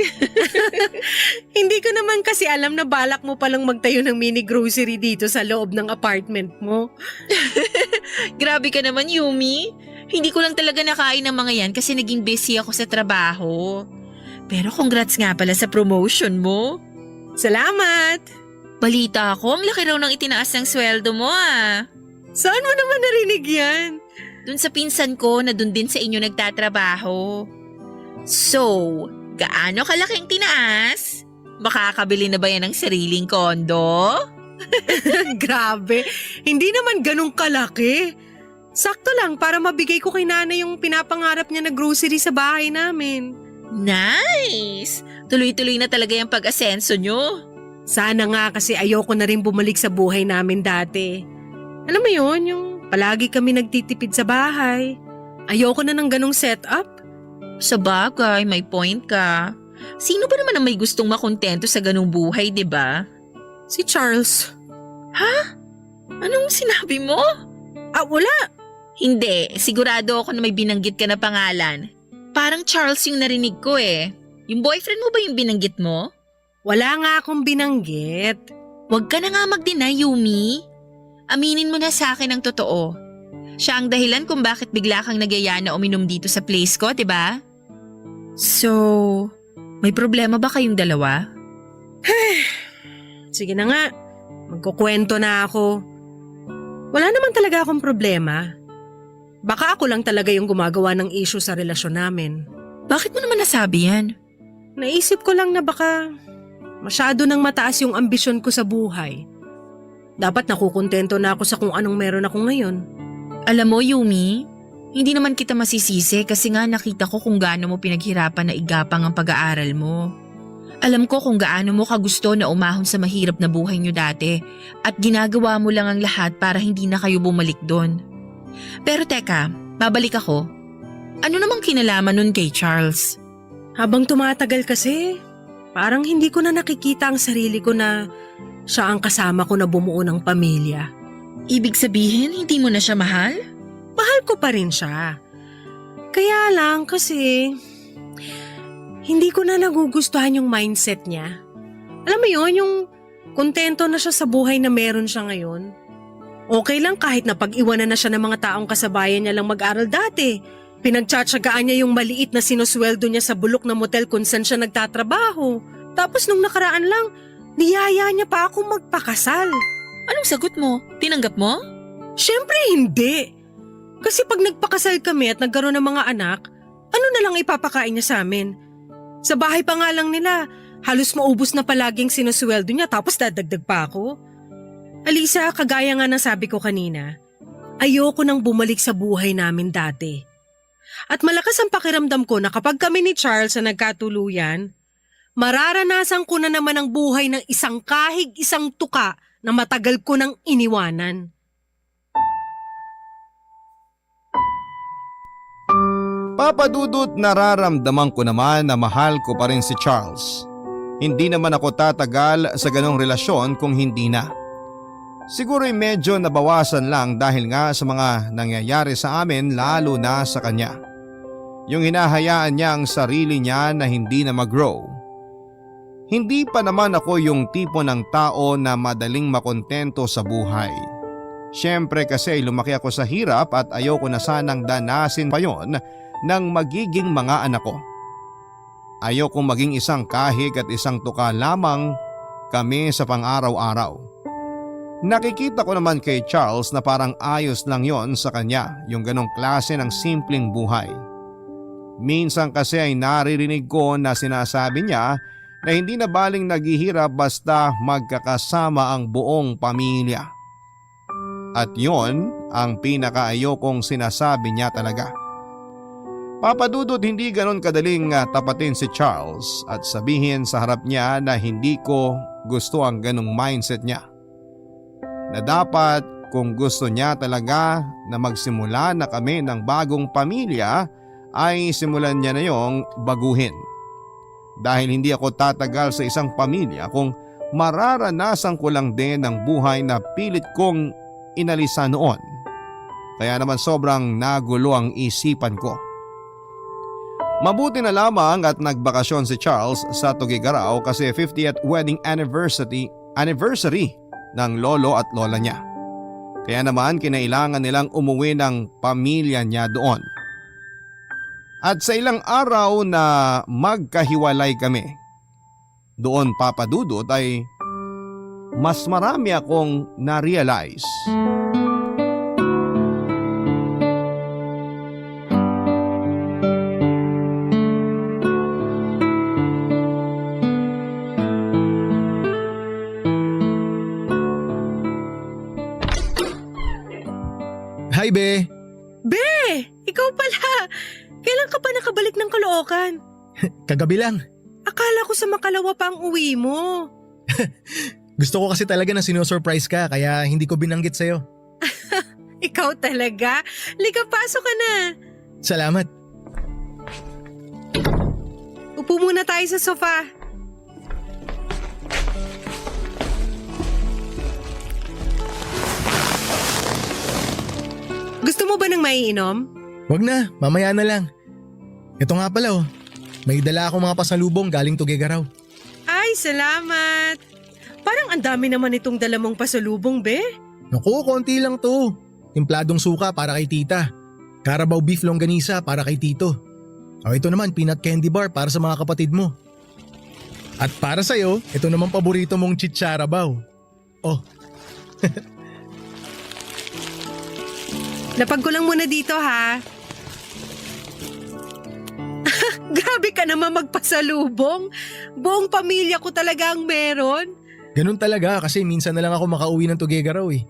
Hindi ko naman kasi alam na balak mo palang magtayo ng mini grocery dito sa loob ng apartment mo. Grabe ka naman, Yumi. Hindi ko lang talaga nakain ng mga yan kasi naging busy ako sa trabaho. Pero congrats nga pala sa promotion mo. Salamat! Balita ko, ang laki raw ng itinaas ng sweldo mo ah. Saan mo naman narinig yan? Dun sa pinsan ko na dun din sa inyo nagtatrabaho. So, gaano kalaking tinaas? Makakabili na ba yan ng sariling kondo? Grabe, hindi naman ganun kalaki. Sakto lang para mabigay ko kay nanay yung pinapangarap niya na grocery sa bahay namin. Nice! Tuloy-tuloy na talaga yung pag-asenso nyo. Sana nga kasi ayoko na rin bumalik sa buhay namin dati. Alam mo yun, yung palagi kami nagtitipid sa bahay. Ayoko na ng ganong setup. Sa bagay, may point ka. Sino ba naman ang may gustong makontento sa ganung buhay, di ba? Si Charles. Anong sinabi mo? Wala. Hindi, sigurado ako na may binanggit ka na pangalan. Parang Charles yung narinig ko eh. Yung boyfriend mo ba yung binanggit mo? Wala nga akong binanggit. Huwag ka na nga mag-deny, Yumi. Aminin mo na sa akin ang totoo. Siya ang dahilan kung bakit bigla kang nagyaya na uminom dito sa place ko, di ba? So, may problema ba kayong dalawa? Sige na nga, magkukwento na ako. Wala naman talaga akong problema. Baka ako lang talaga yung gumagawa ng issue sa relasyon namin. Bakit mo naman nasabi yan? Naisip ko lang na baka masyado nang mataas yung ambisyon ko sa buhay. Dapat nakukontento na ako sa kung anong meron ako ngayon. Alam mo, Yumi, hindi naman kita masisisi kasi nga nakita ko kung gaano mo pinaghirapan na igapang ang pag-aaral mo. Alam ko kung gaano mo kagusto na umahon sa mahirap na buhay niyo dati at ginagawa mo lang ang lahat para hindi na kayo bumalik doon. Pero teka, babalik ako. Ano namang kinalaman nun kay Charles? Habang tumatagal kasi, parang hindi ko na nakikita ang sarili ko na siya ang kasama ko na bumuo ng pamilya. Ibig sabihin, hindi mo na siya mahal? Mahal ko pa rin siya. Kaya lang kasi hindi ko na nagugustuhan yung mindset niya. Alam mo yun, yung kontento na siya sa buhay na meron siya ngayon. Okay lang kahit napag-iwanan na siya ng mga taong kasabayan niya lang mag-aral dati. Pinagtsatsagaan niya yung maliit na sinusweldo niya sa bulok na motel kung saan siya nagtatrabaho. Tapos nung nakaraan lang, niyaya niya pa akong magpakasal. Anong sagot mo? Tinanggap mo? Siyempre hindi. Kasi pag nagpakasal kami at nagkaroon ng mga anak, ano na lang ipapakain niya sa amin? Sa bahay pa nga lang nila, halos maubos na palaging sinusweldo niya tapos dadagdag pa ako. Alisa, kagaya nga ng sabi ko kanina, ayoko nang bumalik sa buhay namin dati. At malakas ang pakiramdam ko na kapag kami ni Charles na nagkatuluyan, mararanasan ko na naman ang buhay ng isang kahig, isang tuka na matagal ko nang iniwanan. Papa Dudut, nararamdaman ko naman na mahal ko pa rin si Charles. Hindi naman ako tatagal sa ganong relasyon kung hindi na. Siguro'y medyo nabawasan lang dahil nga sa mga nangyayari sa amin lalo na sa kanya. Yung hinahayaan niya ang sarili niya na hindi na mag-grow. Hindi pa naman ako yung tipo ng tao na madaling makontento sa buhay. Siyempre kasi lumaki ako sa hirap at ayoko na sanang danasin pa yon ng magiging mga anak ko. Ayokong maging isang kahig at isang tuka lamang kami sa pang-araw-araw. Nakikita ko naman kay Charles na parang ayos lang yon sa kanya, yung ganong klase ng simpleng buhay. Minsan kasi ay naririnig ko na sinasabi niya na hindi na baling naghihirap basta magkakasama ang buong pamilya. At yon ang pinakaayokong sinasabi niya talaga. Papa Dudut, hindi ganon kadaling tapatin si Charles at sabihin sa harap niya na hindi ko gusto ang ganong mindset niya. Na dapat kung gusto niya talaga na magsimula na kami ng bagong pamilya ay simulan niya na yung baguhin. Dahil hindi ako tatagal sa isang pamilya kung mararanasan ko lang din ang buhay na pilit kong inalisa noon. Kaya naman sobrang nagulo ang isipan ko. Mabuti na lamang at nagbakasyon si Charles sa Tuguegarao kasi 50th wedding anniversary ng lolo at lola niya. Kaya naman kinailangan nilang umuwi ng pamilya niya doon. At sa ilang araw na magkahiwalay kami, doon Papa Dudut ay mas marami akong na-realize. Hi, Be! Ikaw pala! Kailan ka pa nakabalik ng Caloocan? Kagabi lang. Akala ko sa Makalawa pa ang uwi mo. Gusto ko kasi talaga na sinosurprise ka kaya hindi ko binanggit sa'yo. Ikaw talaga? Liga, pasok ka na. Salamat. Upo muna tayo sa sofa. Gusto mo ba ng maiinom? Wag na, mamaya na lang. Ito nga pala may dala akong mga pasalubong galing Tuguegarao. Ay, salamat. Parang ang dami naman itong dala mong pasalubong, be. Naku, konti lang to. Timpladong suka para kay tita. Carabao beef longganisa para kay tito. Ito naman peanut candy bar para sa mga kapatid mo. At para sa'yo, ito naman paborito mong chicharabaw. Oh, Lapag ko lang muna dito, ha? Grabe ka naman magpasalubong. Buong pamilya ko talaga ang meron. ganun talaga kasi minsan na lang ako makauwi ng Tuguegarao eh.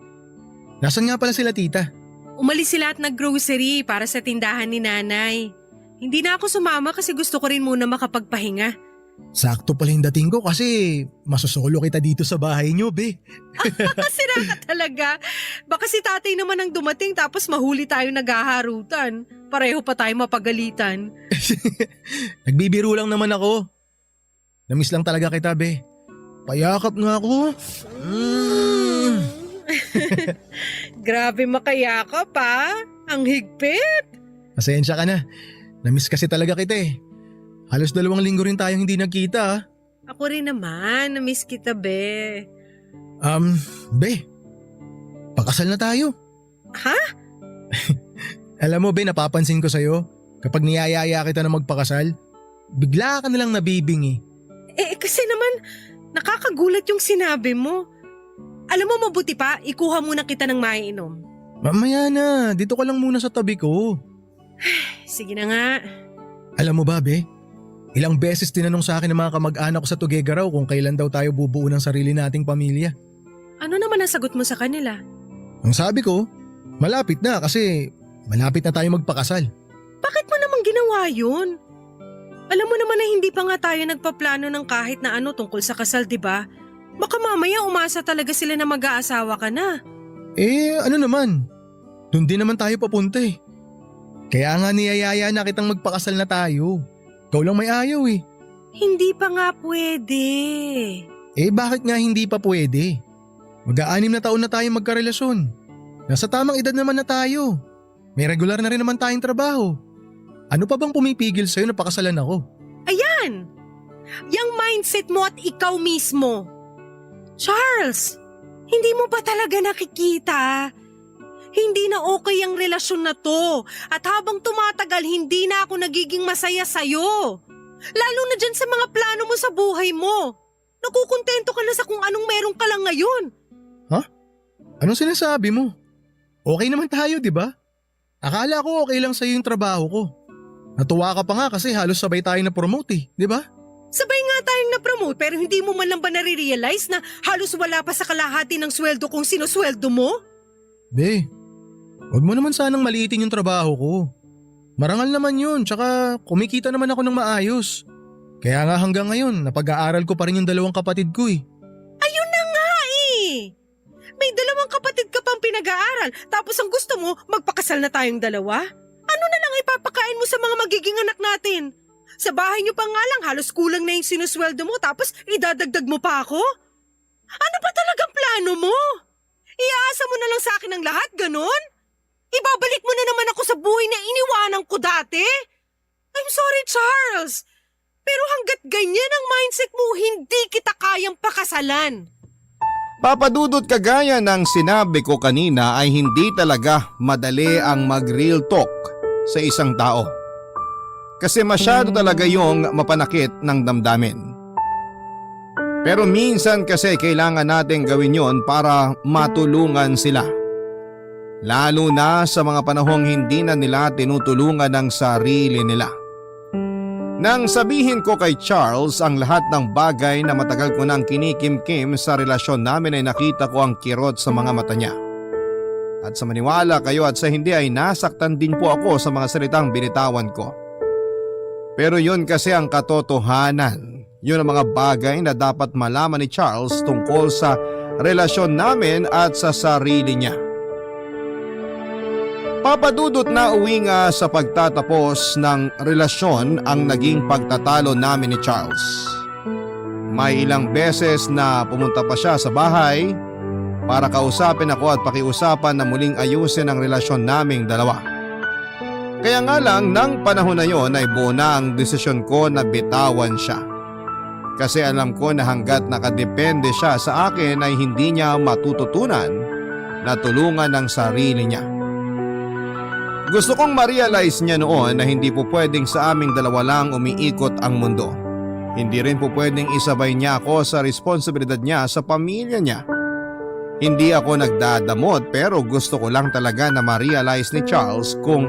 Nasaan nga pala sila tita? Umalis sila at nag-grocery para sa tindahan ni nanay. Hindi na ako sumama kasi gusto ko rin muna makapagpahinga. Sakto pala yung dating ko kasi masusolo kita dito sa bahay nyo, be. Sira ka talaga. Baka si tatay naman ang dumating tapos mahuli tayo naghaharutan. Pareho pa tayo mapagalitan. Nagbibiro lang naman ako. Namiss lang talaga kita, be. Payakap nga ako. Grabe makayakap, ha? Ang higpit. Pasensya ka na. Namiss kasi talaga kita eh. Halos 2 linggo rin tayong hindi nagkita ah. Ako rin naman, na-miss kita, be. Be. Pakasal na tayo. Ha? Alam mo, be, napapansin ko sa'yo. Kapag niyayaya kita na magpakasal, bigla ka nalang nabibingi. Kasi naman, nakakagulat yung sinabi mo. Alam mo, mabuti pa, ikuha muna kita ng maiinom. Mamaya na, dito ka lang muna sa tabi ko. Sige na nga. Alam mo ba, be? Ilang beses tinanong sa akin ng mga kamag-anak ko sa Tuguegarao kung kailan daw tayo bubuo ng sarili nating pamilya. Ano naman ang sagot mo sa kanila? Ang sabi ko, malapit na kasi malapit na tayo magpakasal. Bakit mo naman ginawa yun? Alam mo naman na hindi pa nga tayo nagpaplano ng kahit na ano tungkol sa kasal, di ba? Baka mamaya umasa talaga sila na mag-aasawa ka na. Ano naman? Doon din naman tayo papunta eh. Kaya nga niyayaya na kitang magpakasal na tayo. Ikaw lang may ayaw eh. Hindi pa nga pwede. Bakit nga hindi pa pwede? Mag-6 na taon na tayo magkarelasyon. Nasa tamang edad naman na tayo. May regular na rin naman tayong trabaho. Ano pa bang pumipigil sa'yo na pakasalan ako? Ayan! Yang mindset mo at ikaw mismo. Charles, hindi mo ba talaga nakikita? Hindi na okay ang relasyon na to at habang tumatagal hindi na ako nagiging masaya sa'yo. Lalo na dyan sa mga plano mo sa buhay mo. Nakukontento ka na sa kung anong meron ka lang ngayon. Ha? Anong sinasabi mo? Okay naman tayo, di ba? Akala ko okay lang sa'yo yung trabaho ko. Natuwa ka pa nga kasi halos sabay tayo na-promote eh, di ba? Sabay nga tayong na-promote pero hindi mo man lang ba nare-realize na halos wala pa sa kalahati ng sweldo kung sinusweldo mo? Be, huwag mo naman sanang maliitin yung trabaho ko. Marangal naman yun, tsaka kumikita naman ako ng maayos. Kaya nga hanggang ngayon, napag-aaral ko pa rin yung 2 kapatid ko eh. Ayun na nga eh! May 2 kapatid ka pang pinag-aaral tapos ang gusto mo magpakasal na tayong 2? Ano na lang ipapakain mo sa mga magiging anak natin? Sa bahay niyo pa nga lang halos kulang na yung sinusweldo mo tapos idadagdag mo pa ako? Ano ba talagang plano mo? Iaasa mo na lang sa akin ang lahat, ganon? Ibabalik mo na naman ako sa buhay na iniwanan ko dati? I'm sorry, Charles. Pero hanggat ganyan ang mindset mo, hindi kita kayang pakasalan. Papadudot, kagaya ng sinabi ko kanina ay hindi talaga madali ang mag-real talk sa isang tao. Kasi masyado talaga yung mapanakit ng damdamin. Pero minsan kasi kailangan natin gawin yon para matulungan sila. Lalo na sa mga panahong hindi na nila tinutulungan ang sarili nila. Nang sabihin ko kay Charles ang lahat ng bagay na matagal ko nang kinikimkim sa relasyon namin ay nakita ko ang kirot sa mga mata niya. At sa maniwala kayo at sa hindi ay nasaktan din po ako sa mga salitang binitawan ko. Pero yun kasi ang katotohanan. Yun ang mga bagay na dapat malaman ni Charles tungkol sa relasyon namin at sa sarili niya. Papadudot, na uwi nga sa pagtatapos ng relasyon ang naging pagtatalo namin ni Charles. May ilang beses na pumunta pa siya sa bahay para kausapin ako at pakiusapan na muling ayusin ang relasyon naming dalawa. Kaya nga lang nang panahon na yon ay buo na ang desisyon ko na bitawan siya. Kasi alam ko na hanggat nakadepende siya sa akin ay hindi niya matututunan na tulungan ang sarili niya. Gusto kong ma-realize niya noon na hindi po pwedeng sa aming dalawa lang umiikot ang mundo. Hindi rin po pwedeng isabay niya ako sa responsibilidad niya sa pamilya niya. Hindi ako nagdadamot pero gusto ko lang talaga na ma-realize ni Charles kung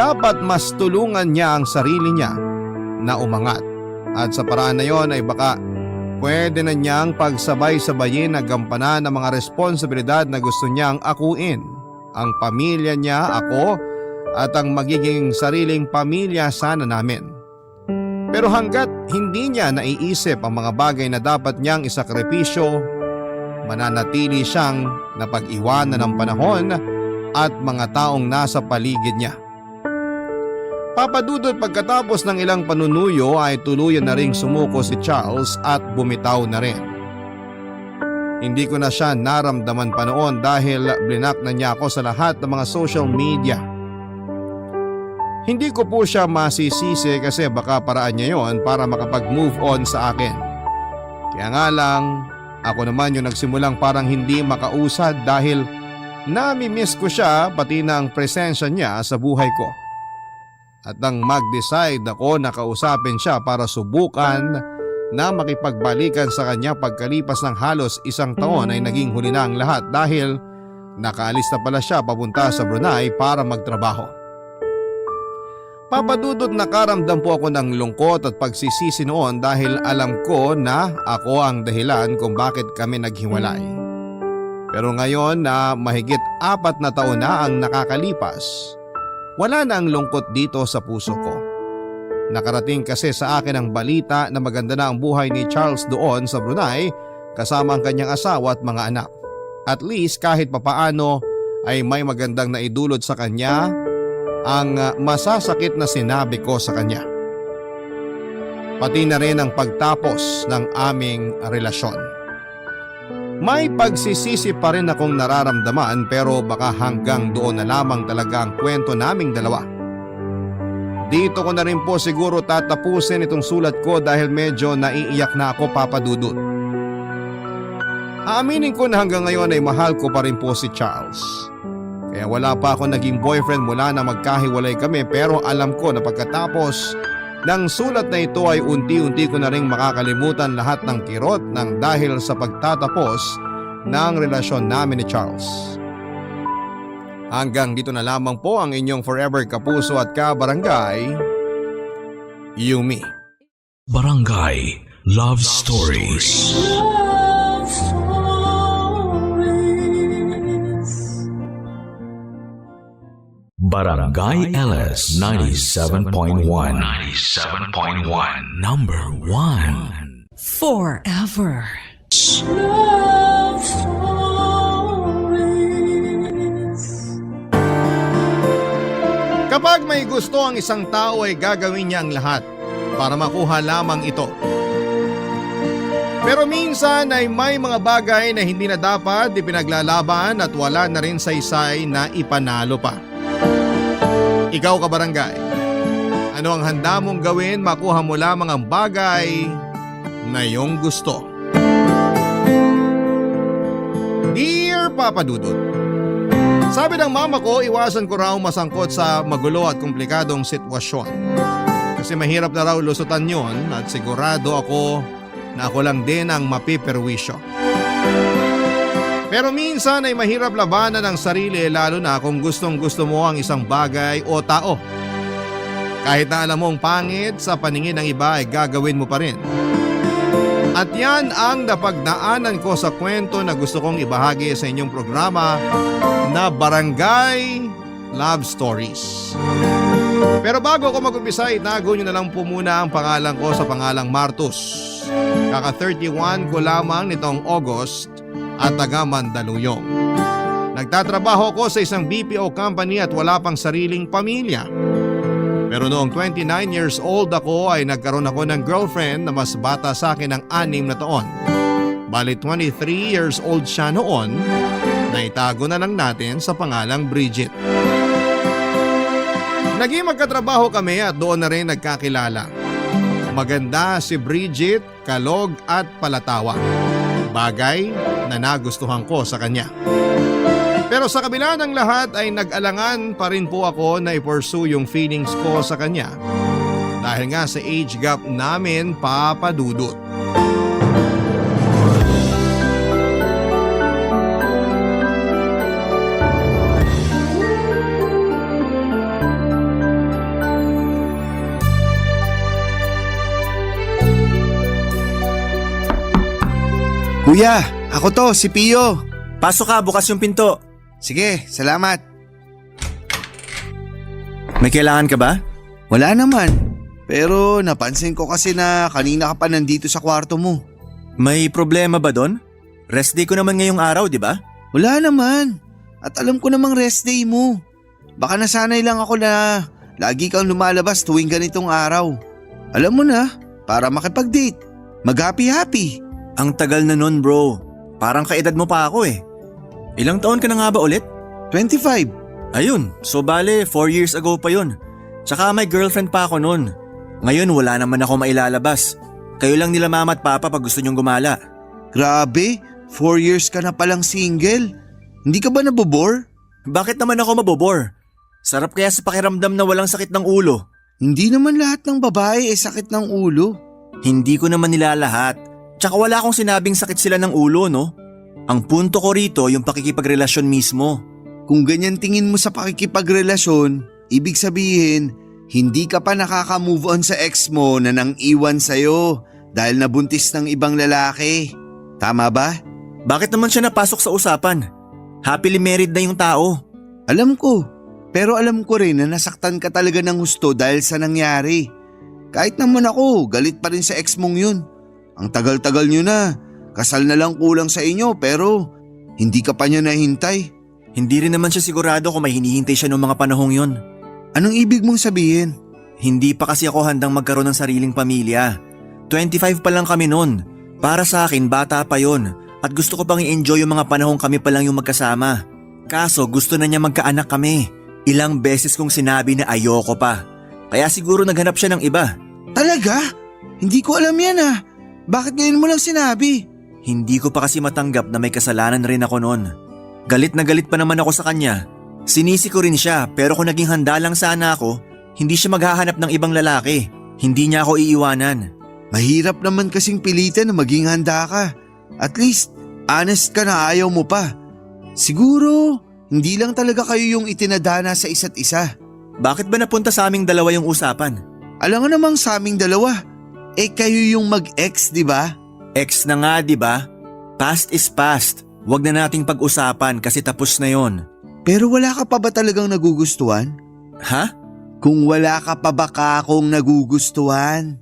dapat mas tulungan niya ang sarili niya na umangat. At sa paraan na yon ay baka pwede na niyang pagsabay-sabayin na gampanan ng mga responsibilidad na gusto niyang akuin. Ang pamilya niya, ako, at ang magiging sariling pamilya sana namin. Pero hanggat hindi niya naiisip ang mga bagay na dapat niyang isakripisyo, mananatili siyang napag-iwanan ng panahon at mga taong nasa paligid niya. Papadudot, pagkatapos ng ilang panunuyo ay tuluyan na ring sumuko si Charles at bumitaw na rin. Hindi ko na siya naramdaman pa noon dahil blinak na niya ako sa lahat ng mga social media. Hindi ko po siya masisisi kasi baka paraan niya yon para makapag-move on sa akin. Kaya nga lang, ako naman yung nagsimulang parang hindi makausad dahil nami-miss ko siya pati na ang presensya niya sa buhay ko. At nang mag-decide ako na kausapin siya para subukan na makipagbalikan sa kanya pagkalipas ng halos 1 taon ay naging huli na ang lahat dahil nakaalis na pala siya papunta sa Brunei para magtrabaho. Papadudot nakaramdam po ako ng lungkot at pagsisisi noon dahil alam ko na ako ang dahilan kung bakit kami naghiwalay. Pero ngayon na mahigit 4 na taon na ang nakakalipas, wala na ang lungkot dito sa puso ko. Nakarating kasi sa akin ang balita na maganda na ang buhay ni Charles doon sa Brunei kasama ang kanyang asawa at mga anak. At least kahit papaano ay may magandang naidulot sa kanya ang masasakit na sinabi ko sa kanya. Pati na rin ang pagtapos ng aming relasyon. May pagsisisi pa rin akong nararamdaman pero baka hanggang doon na lamang talaga ang kwento naming dalawa. Dito ko na rin po siguro tatapusin itong sulat ko dahil medyo naiiyak na ako, Papa Dudut. Aaminin ko na hanggang ngayon ay mahal ko pa rin po si Charles. Kaya wala pa ako naging boyfriend mula na magkahiwalay kami pero alam ko na pagkatapos ng sulat na ito ay unti-unti ko na rin makakalimutan lahat ng kirot ng dahil sa pagtatapos ng relasyon namin ni Charles. Hanggang dito na lamang po ang inyong forever kapuso at kabarangay, Yumi. Barangay Love Stories. Barangay LS 97.1. 97.1. Number 1. Forever. Kapag may gusto ang isang tao ay gagawin niya ang lahat para makuha lamang ito. Pero minsan ay may mga bagay na hindi na dapat ipinaglalaban at wala na rin saysay na ipanalo pa. Ikaw, kabarangay, ano ang handa mong gawin makuha mo lamang ang bagay na iyong gusto? Dear Papa Dudut, sabi ng mama ko, iwasan ko raw masangkot sa magulo at komplikadong sitwasyon. Kasi mahirap na raw lusutan yon at sigurado ako na ako lang din ang mapiperwisyo. Pero minsan ay mahirap labanan ang sarili lalo na kung gustong gusto mo ang isang bagay o tao. Kahit na alam mong pangit sa paningin ng iba ay gagawin mo pa rin. At yan ang napagnaanan ko sa kwento na gusto kong ibahagi sa inyong programa na Barangay Love Stories. Pero bago ako mag-umpisa, itago nyo na lang po muna ang pangalan ko sa pangalang Martus. Kaka 31 ko lamang nitong August at taga Mandaluyong. Nagtatrabaho ko sa isang BPO company at wala pang sariling pamilya. Pero noong 29 years old ako ay nagkaroon ako ng girlfriend na mas bata sa akin ng 6 na taon. Bali 23 years old siya noon, na itago na lang natin sa pangalang Bridget. Naging magkatrabaho kami at doon na rin nagkakilala. Maganda si Bridget, kalog at palatawa. Bagay na nagustuhan ko sa kanya. Pero sa kabila ng lahat ay nag-alangan pa rin po ako na i-pursue yung feelings ko sa kanya. Dahil nga sa age gap namin, Papa Dudut. Kuya, ako to, si Pio. Pasok ka, bukas yung pinto. Sige, salamat. May kailangan ka ba? Wala naman. Pero napansin ko kasi na kanina ka pa nandito sa kwarto mo. May problema ba doon? Rest day ko naman ngayong araw, di ba? Wala naman. At alam ko namang rest day mo. Baka nasanay lang ako na lagi kang lumalabas tuwing ganitong araw. Alam mo na, para makipag-date. Mag-happy-happy. Ang tagal na nun, bro. Parang kaedad mo pa ako eh. Ilang taon ka na nga ba ulit? 25. Ayun, so bale 4 years ago pa yun. Tsaka may girlfriend pa ako nun. Ngayon wala naman ako mailalabas. Kayo lang nila mama at papa pag gusto nyong gumala. Grabe, 4 years ka na palang single. Hindi ka ba nabobore? Bakit naman ako mabobor? Sarap kaya sa pakiramdam na walang sakit ng ulo. Hindi naman lahat ng babae sakit ng ulo. Hindi ko naman nila lahat. Tsaka wala akong sinabing sakit sila ng ulo, no? Ang punto ko rito yung pakikipagrelasyon mismo. Kung ganyan tingin mo sa pakikipagrelasyon, ibig sabihin, hindi ka pa nakaka-move on sa ex mo na nang iwan sa'yo dahil nabuntis ng ibang lalaki. Tama ba? Bakit naman siya napasok sa usapan? Happily married na yung tao. Alam ko, pero alam ko rin na nasaktan ka talaga ng husto dahil sa nangyari. Kahit naman ako, galit pa rin sa ex mong yun. Ang tagal-tagal nyo na, kasal na lang kulang sa inyo pero hindi ka pa niya nahintay. Hindi rin naman siya sigurado kung may hinihintay siya noong mga panahong yun. Anong ibig mong sabihin? Hindi pa kasi ako handang magkaroon ng sariling pamilya. 25 pa lang kami noon. Para sa akin, bata pa yon. At gusto ko pang i-enjoy yung mga panahong kami pa lang yung magkasama. Kaso gusto na niya magkaanak kami. Ilang beses kong sinabi na ayoko pa. Kaya siguro naghanap siya ng iba. Talaga? Hindi ko alam yan ah. Bakit ngayon mo lang sinabi? Hindi ko pa kasi matanggap na may kasalanan rin ako noon. Galit na galit pa naman ako sa kanya. Sinisi ko rin siya pero kung naging handa lang sana ako, hindi siya maghahanap ng ibang lalaki. Hindi niya ako iiwanan. Mahirap naman kasing pilitan na maging handa ka. At least, honest ka na ayaw mo pa. Siguro, hindi lang talaga kayo yung itinadana sa isa't isa. Bakit ba napunta sa aming dalawa yung usapan? Alam nga namang sa aming dalawa. Kayo yung mag-ex, di ba? Ex na nga, di ba? Past is past. Huwag na nating pag-usapan kasi tapos na yon. Pero wala ka pa ba talagang nagugustuhan? Ha? Kung wala ka pa ba akong nagugustuhan?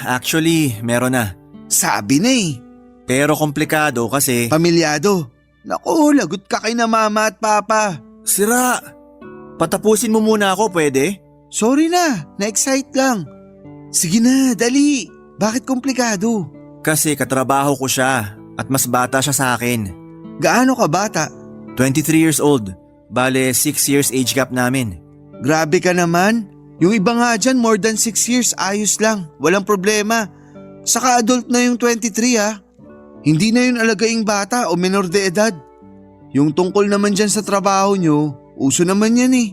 Actually, meron na. Sabi na eh. Pero komplikado kasi… Pamilyado. Naku, lagot ka kay na mama at papa. Sira! Patapusin mo muna ako, pwede? Sorry na, na-excite lang. Sige na, dali. Bakit komplikado? Kasi katrabaho ko siya at mas bata siya sa akin. Gaano ka bata? 23 years old. Bale, 6 years age gap namin. Grabe ka naman. Yung iba nga dyan, more than 6 years, ayos lang. Walang problema. Saka adult na yung 23 ha. Hindi na yun alagaing bata o menor de edad. Yung tungkol naman dyan sa trabaho nyo, uso naman yan eh.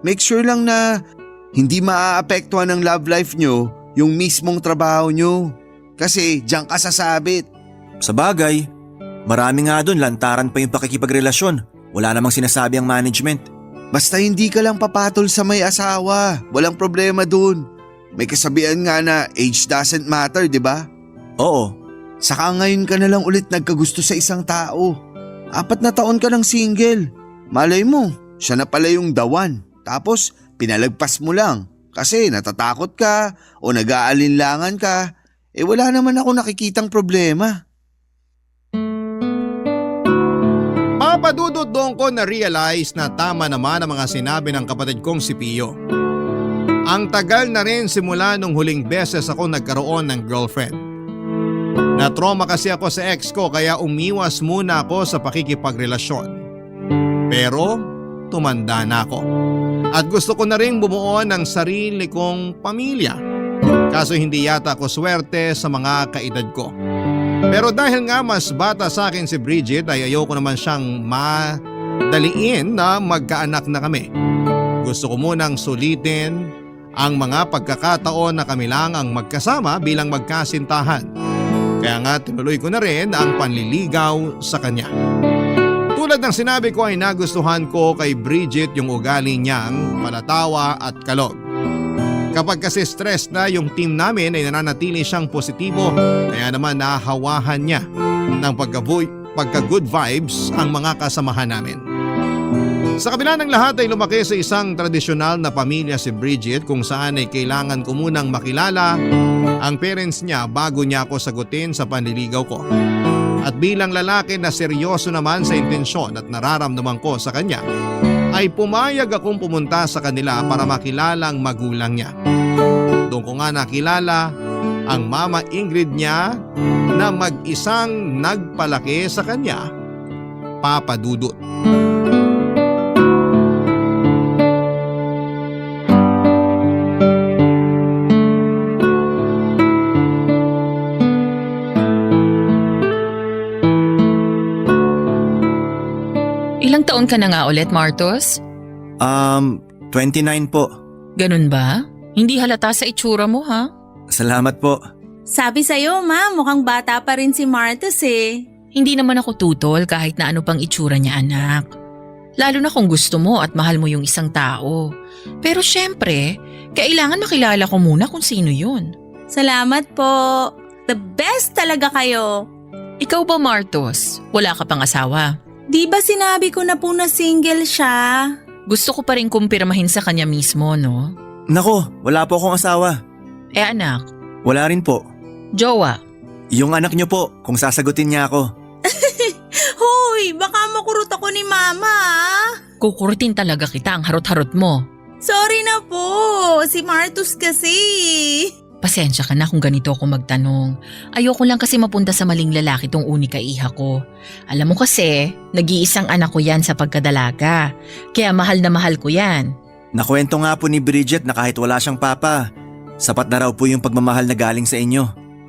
Make sure lang na hindi maaapektuhan ng love life nyo yung mismong trabaho nyo. Kasi diyan ka sasabit. Sa bagay, marami nga dun lantaran pa yung pakikipagrelasyon. Wala namang sinasabi ang management. Basta hindi ka lang papatol sa may asawa. Walang problema dun. May kasabihan nga na age doesn't matter, di ba? Oo. Saka ngayon ka na lang ulit nagkagusto sa isang tao. 4 na taon ka ng single. Malay mo, siya na pala yung the one. Tapos pinalagpas mo lang kasi natatakot ka o nag-aalinlangan ka. Wala naman ako nakikitang problema. Papadudot doon ko na-realize na tama naman ang mga sinabi ng kapatid kong si Pio. Ang tagal na rin simula nung huling beses ako nagkaroon ng girlfriend. Na-trauma kasi ako sa ex ko kaya umiwas muna ako sa pakikipagrelasyon. Pero tumanda na ako. At gusto ko na rin bumuo ng sarili kong pamilya. Kaso hindi yata ako swerte sa mga kaedad ko. Pero dahil nga mas bata sa akin si Bridget ay ayoko naman siyang madaliin na magkaanak na kami. Gusto ko munang sulitin ang mga pagkakataon na kami lang ang magkasama bilang magkasintahan. Kaya nga tinuloy ko na rin ang panliligaw sa kanya. Tulad ng sinabi ko ay nagustuhan ko kay Bridget yung ugali niyang palatawa at kalog. Kapag kasi stress na yung team namin ay nananatili siyang positibo kaya naman nahawahan niya ng pagka-good vibes ang mga kasamahan namin. Sa kabila ng lahat ay lumaki sa isang tradisyonal na pamilya si Bridget kung saan ay kailangan ko munang makilala ang parents niya bago niya ako sagutin sa panliligaw ko. At bilang lalaki na seryoso naman sa intensyon at nararamdaman ko sa kanya, ay pumayag akong pumunta sa kanila para makilala ang magulang niya. Doon ko nga nakilala ang Mama Ingrid niya na mag-isang nagpalaki sa kanya, Papa Dudut. Ilang taon ka na nga ulit, Martos? 29 po. Ganun ba? Hindi halata sa itsura mo ha. Salamat po. Sabi sa'yo, ma, mukhang bata pa rin si Martus eh. Hindi naman ako tutol kahit na ano pang itsura niya anak. Lalo na kung gusto mo at mahal mo yung isang tao. Pero syempre, kailangan makilala ko muna kung sino yun. Salamat po. The best talaga kayo. Ikaw ba Martos? Wala ka pang asawa? Di ba sinabi ko na po na single siya? Gusto ko pa rin kumpirmahin sa kanya mismo, no? Nako, wala po akong asawa. Eh anak, Wala rin po. jowa, Yung anak niyo po, kung sasagutin niya ako. Hoy, baka makurot ako ni mama ah. kukurutin talaga kita ang harot-harot mo. Sorry na po, si Martus kasi. Pasensya ka na kung ganito ako magtanong. Ayoko lang kasi mapunta sa maling lalaki tong unika iha ko. Alam mo kasi, nag-iisang anak ko yan sa pagkadalaga. Kaya mahal na mahal ko yan. Nakwento nga po ni Bridget na kahit wala siyang papa, sapat na raw po yung pagmamahal na galing sa inyo.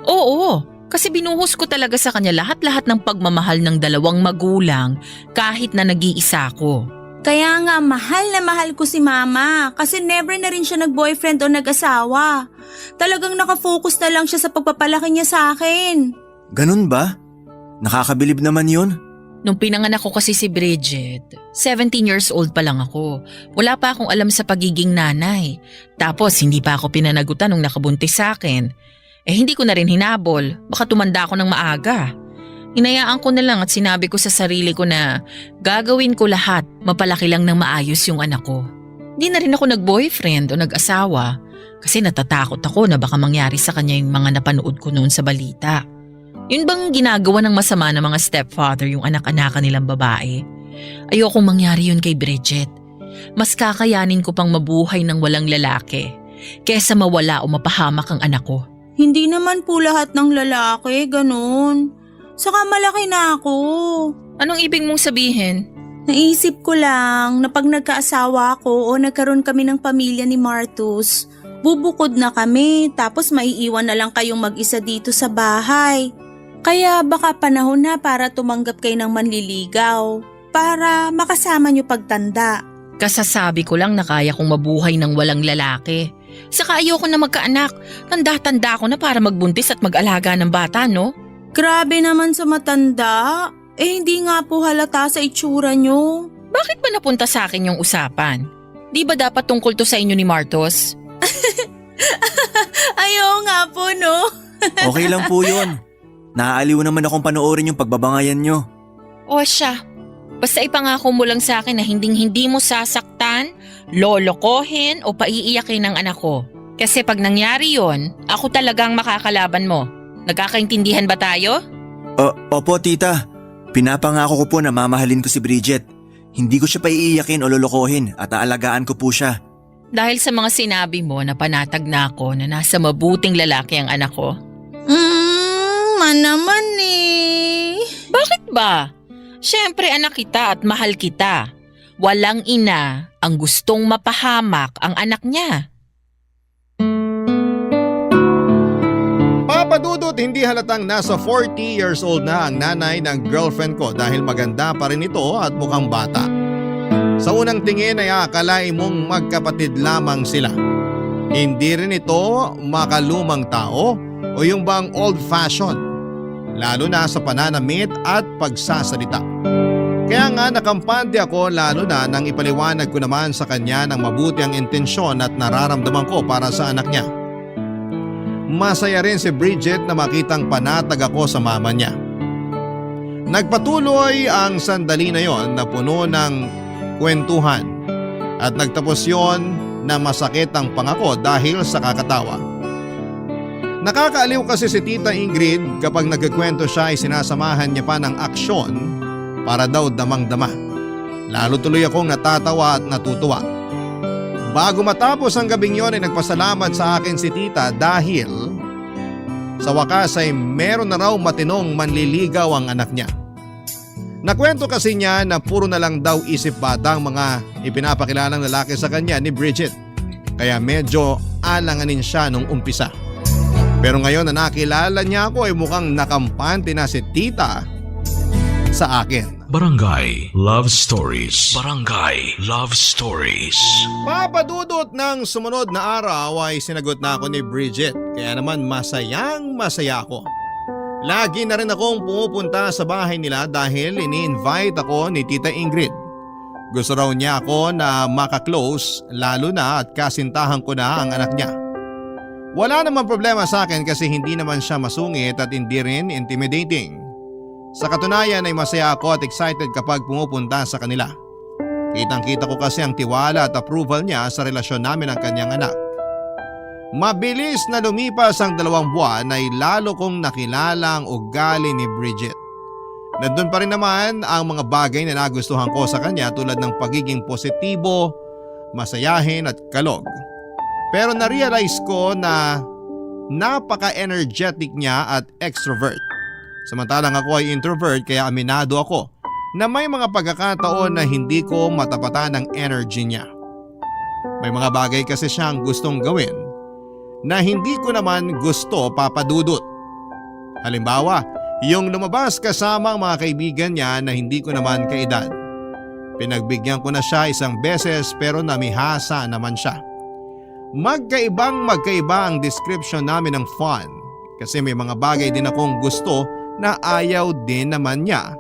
Oo, kasi binuhos ko talaga sa kanya lahat-lahat ng pagmamahal ng dalawang magulang kahit na nag-iisa ko. Kaya nga mahal na mahal ko si mama kasi never na rin siya nag-boyfriend o nag-asawa. Talagang nakafocus na lang siya sa pagpapalaki niya sa akin. Ganun ba? Nakakabilib naman yun. Nung pinanganak ko kasi si Bridget, 17 years old pa lang ako. Wala pa akong alam sa pagiging nanay. Tapos hindi pa ako pinanagutan nung nakabuntis sa akin. Hindi ko na rin hinabol. Baka tumanda ako ng maaga. Hinayaan ko na lang at sinabi ko sa sarili ko na gagawin ko lahat, mapalaki lang ng maayos yung anak ko. Hindi na rin ako nag-boyfriend o nag-asawa kasi natatakot ako na baka mangyari sa kanya yung mga napanood ko noon sa balita. Yun bang ginagawa ng masama ng mga stepfather yung anak-anakan nilang babae? Ayokong mangyari yun kay Bridget. Mas kakayanin ko pang mabuhay ng walang lalaki kesa mawala o mapahamak ang anak ko. Hindi naman po lahat ng lalaki, ganun. Saka malaki na ako. Anong ibig mong sabihin? Naisip ko lang na pag nagkaasawa ako o nagkaroon kami ng pamilya ni Martus, bubukod na kami tapos maiiwan na lang kayong mag-isa dito sa bahay. Kaya baka panahon na para tumanggap kayo ng manliligaw para makasama niyo pagtanda. Kasasabi ko lang na kaya kong mabuhay ng walang lalaki. Saka ayoko na magkaanak. Tanda-tanda ko na para magbuntis at mag-alaga ng bata, no? Grabe naman sa matanda. Hindi nga po halata sa itsura niyo. Bakit ba napunta sa akin yung usapan? Di ba dapat tungkol to sa inyo ni Martos? Ayaw nga po, no? Okay lang po yun. Naaaliw naman akong panoorin yung pagbabangayan nyo. O siya, basta ipangako mo lang sa akin na hinding-hindi mo sasaktan, lolokohin o paiiyakin ng anak ko. Kasi pag nangyari yon, ako talagang makakalaban mo. Nagkakaintindihan ba tayo? Opo tita, pinapangako ko po na mamahalin ko si Bridget. Hindi ko siya paiiyakin o lolokohin at aalagaan ko po siya. Dahil sa mga sinabi mo na panatag na ako na nasa mabuting lalaki ang anak ko. Naman eh. Bakit ba? Siyempre anak kita at mahal kita. Walang ina ang gustong mapahamak ang anak niya. Papadudot, hindi halatang nasa 40 years old na ang nanay ng girlfriend ko dahil maganda pa rin ito at mukhang bata. Sa unang tingin ay akalain mong magkapatid lamang sila. Hindi rin ito makalumang tao o yung bang old-fashioned, lalo na sa pananamit at pagsasalita. Kaya nga nakampante ako lalo na nang ipaliwanag ko naman sa kanya ng mabuti ang intensyon at nararamdaman ko para sa anak niya. Masaya rin si Bridget na makitang panatag ako sa mama niya. Nagpatuloy ang sandali na yon na puno ng kwentuhan at nagtapos yon na masakit ang pangako dahil sa kakatawa. Nakakaaliw kasi si Tita Ingrid kapag nagkikwento siya ay sinasamahan niya pa ng aksyon para daw damang-dama. Lalo tuloy akong natatawa at natutuwa. Bago matapos ang gabing yon ay nagpasalamat sa akin si Tita dahil sa wakas ay meron na raw matinong manliligaw ang anak niya. Nakwento kasi niya na puro na lang daw isip bata ang mga ipinapakilalang lalaki sa kanya ni Bridget. Kaya medyo alanganin siya nung umpisa. Pero ngayon na nakilala niya ako ay mukhang nakampante na si Tita sa akin. Barangay Love Stories. Barangay Love Stories. Papadudot ng sumunod na araw ay sinagot na ako ni Bridget, kaya naman masayang masaya ako. Lagi na rin akong pumupunta sa bahay nila dahil ini-invite ako ni Tita Ingrid. Gusto raw niya ako na makaklose, lalo na at kasintahan ko na ang anak niya. Wala namang problema sa akin kasi hindi naman siya masungit at hindi rin intimidating. Sa katunayan ay masaya ako at excited kapag pumupunta sa kanila. Kitang-kita ko kasi ang tiwala at approval niya sa relasyon namin ng kanyang anak. Mabilis na lumipas ang 2 buwan ay lalo kong nakilala ang ugali ni Bridget. Nandun pa rin naman ang mga bagay na nagustuhan ko sa kanya tulad ng pagiging positibo, masayahin at kalog. Pero na-realize ko na napaka-energetic niya at extrovert. Samantalang ako ay introvert kaya aminado ako na may mga pagkakataon na hindi ko matapatan ang energy niya. May mga bagay kasi siyang gustong gawin na hindi ko naman gusto papadudot. Halimbawa, yung lumabas kasama ang mga kaibigan niya na hindi ko naman kaedad. Pinagbigyan ko na siya 1 beses pero namihasa naman siya. Magkaiba ang description namin ng fun kasi may mga bagay din akong gusto na ayaw din naman niya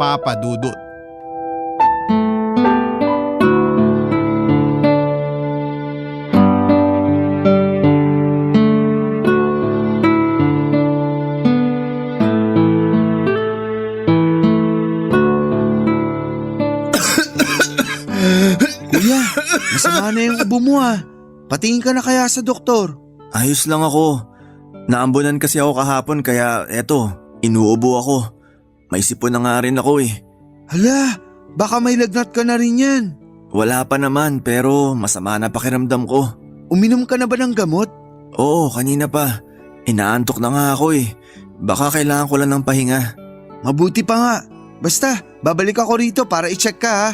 papadudot. Kuya, masama na yung ubo mo ah. Patingin ka na kaya sa doktor. Ayos lang ako. Naambunan kasi ako kahapon kaya eto, inuubo ako. May sipon na nga rin ako eh. Hala, baka may lagnat ka na rin yan. Wala pa naman pero masama na pakiramdam ko. Uminom ka na ba ng gamot? Oo, kanina pa. Inaantok na nga ako eh. Baka kailangan ko lang ng pahinga. Mabuti pa nga. Basta, babalik ako rito para i-check ka ha.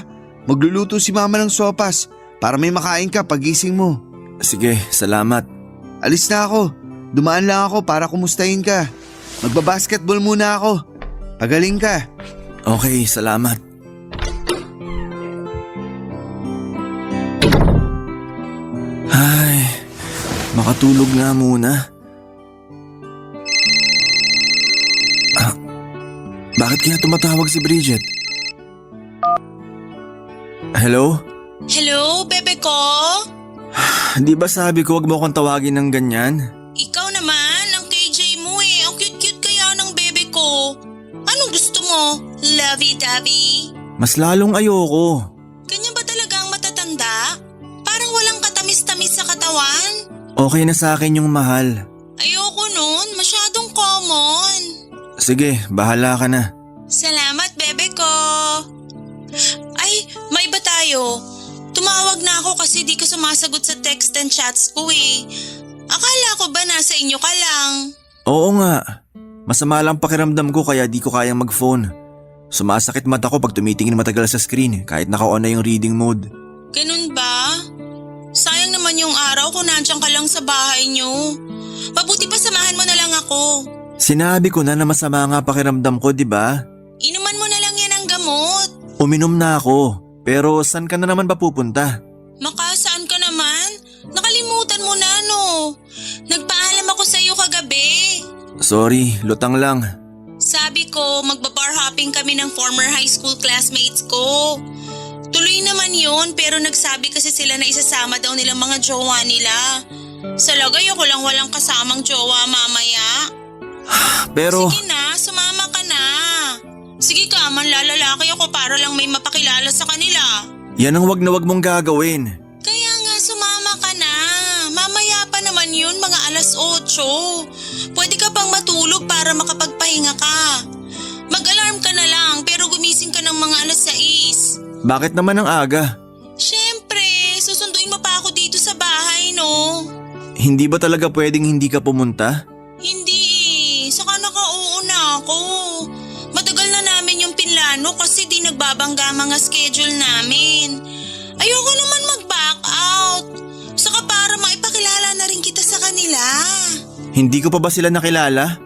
Magluluto si mama ng sopas para may makain ka pagising mo. Sige, salamat. Alis na ako. Dumaan lang ako para kumustahin ka. Magbabasketball muna ako. Pagaling ka. Okay, salamat. Ay, makatulog nga muna. Bakit kaya tumatawag si Bridget? Hello? Hello, bebe ko? Di ba sabi ko wag mo akong tawagin ng ganyan? Ikaw naman, ang KJ mo eh. Ang cute-cute kaya ng bebe ko. Anong gusto mo? Lovey-dovey? Mas lalong ayoko. Ganyan ba talaga ang matatanda? Parang walang katamis-tamis sa katawan? Okay na sa akin yung mahal. Ayoko nun, masyadong common. Sige, bahala ka na. Salamat, bebe ko. Ay, may ba tayo? Tumawag na ako kasi di ka sumasagot sa text and chats ko eh. Akala ko ba nasa inyo ka lang? Oo nga. Masama lang pakiramdam ko kaya di ko kayang mag-phone. Sumasakit mata ko pag tumitingin matagal sa screen kahit naka-on na yung reading mode. Ganun ba? Sayang naman yung araw kung nandiyan ka lang sa bahay nyo. Mabuti pa samahan mo na lang ako. Sinabi ko na masama nga pakiramdam ko, di ba? Inuman mo na lang yan ang gamot. Uminom na ako. Pero saan ka na naman ba pupunta? Makasaan ka naman? Nakalimutan mo na no. Nagpaalam ako sa iyo kagabi. Sorry, lutang lang. Sabi ko magbabar hopping kami ng former high school classmates ko. Tuloy naman yun pero nagsabi kasi sila na isasama daw nilang mga jowa nila. Sa lagay ako lang walang kasamang jowa mamaya. Pero… Sige na, sumama ka na. Sige ka, manlalalaki ako para lang may mapakilala sa kanila. Yan ang wag na wag mong gagawin. Kaya nga sumama ka na. Mamaya pa naman yun, mga 8:00. Pwede ka pang matulog para makapagpahinga ka. Mag-alarm ka na lang pero gumising ka ng mga 6:00. Bakit naman ang aga? Siyempre, susunduin mo pa ako dito sa bahay, no? Hindi ba talaga pwedeng hindi ka pumunta? Hindi eh. Saka nakauuna ako. Matagal na namin yung pinlano kasi di nagbabangga mga schedule namin. Ayoko naman mag-back out. Saka para maipakilala na rin kita sa kanila. Hindi ko pa ba sila nakilala?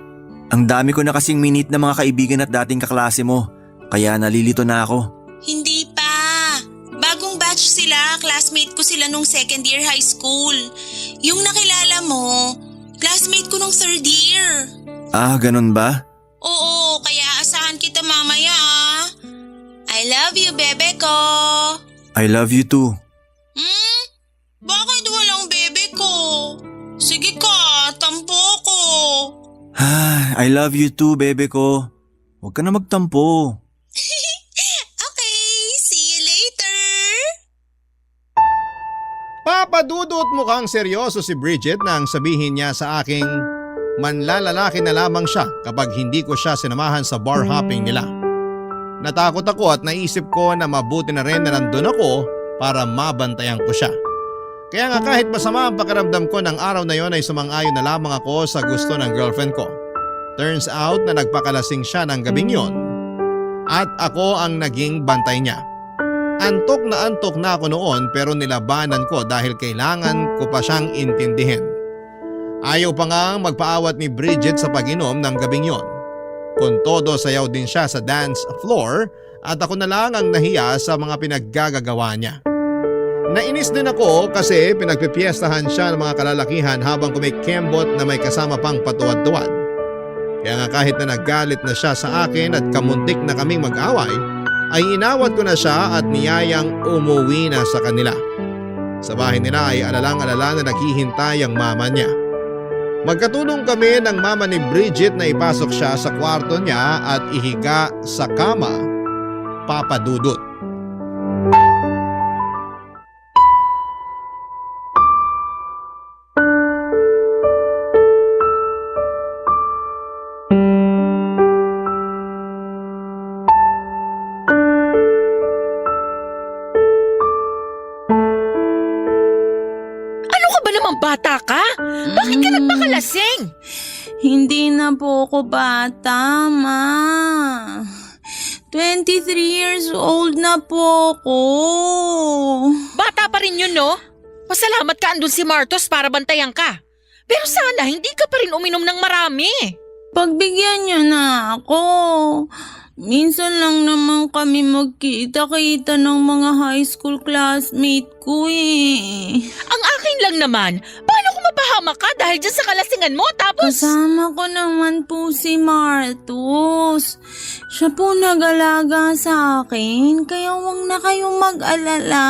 Ang dami ko na kasing minute na mga kaibigan at dating kaklase mo. kaya nalilito na ako. Hindi pa. Bagong batch sila, classmate ko sila nung second year high school. Yung nakilala mo, classmate ko nung third year. Ah, ganun ba? Oo, kaya asahan kita mamaya ah. I love you, bebe ko. I love you too. Bakit walang bebe ko? Sige ka, tampo ko. I love you too, bebe ko. Huwag ka na magtampo. Okay, see you later. Papadudot mukhang seryoso si Bridget nang sabihin niya sa aking manlalalaki na lamang siya kapag hindi ko siya sinamahan sa bar hopping nila. Natakot ako at naisip ko na mabuti na rin na nandun ako para mabantayan ko siya. Kaya nga kahit masama ang pakiramdam ko ng araw na yon ay sumang-ayon na lamang ako sa gusto ng girlfriend ko. Turns out na nagpakalasing siya ng gabing yon at ako ang naging bantay niya. Antok na ako noon pero nilabanan ko dahil kailangan ko pa siyang intindihin. Ayaw pa nga magpaawat ni Bridget sa pag-inom ng gabing yon. Kung todo sayaw din siya sa dance floor at ako na lang ang nahiya sa mga pinaggagawa niya. Nainis din ako kasi pinagpipiestahan siya ng mga kalalakihan habang kumikembot na may kasama pang patuwad-tuwad. Kaya nga kahit na naggalit na siya sa akin at kamuntik na kaming mag-away, ay inawat ko na siya at niyayang umuwi na sa kanila. Sa bahay nila ay alalang-alala na naghihintay ang mama niya. Magkatulong kami ng mama ni Bridget na ipasok siya sa kwarto niya at ihiga sa kama, papadudot. Bata ka? Bakit ka nagpakalasing? Hindi na po ako bata, ma. 23 years old na po ako. Bata pa rin yun, no? Pasalamat ka andun si Martos para bantayan ka. Pero sana hindi ka pa rin uminom ng marami. Pagbigyan niyo na ako. Minsan lang naman kami magkita-kita ng mga high school classmate ko eh. Ang akin lang naman, paano kung mapahama ka dahil dyan sa kalasingan mo tapos… Kasama ko naman po si Martus. Siya po nag-alaga sa akin, kaya huwag na kayong mag-alala.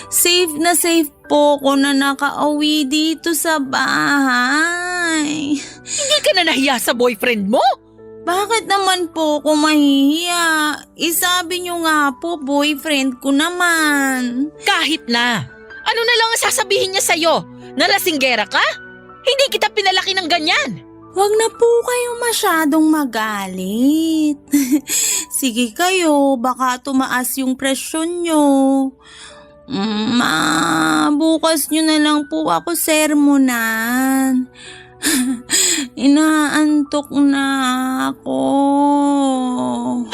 Safe na safe po ko na nakauwi dito sa bahay. Hindi ka na nahiya sa boyfriend mo? Bakit naman po ako mahihiya? Isabi niyo nga po, boyfriend ko naman. Kahit na. Ano na lang ang sasabihin niya sa'yo? Nalasinggera ka? Hindi kita pinalaki ng ganyan. Huwag na po kayo masyadong magalit. Sige kayo, baka tumaas yung presyon nyo. Bukas nyo na lang po ako sermonan. Inaantok na ako.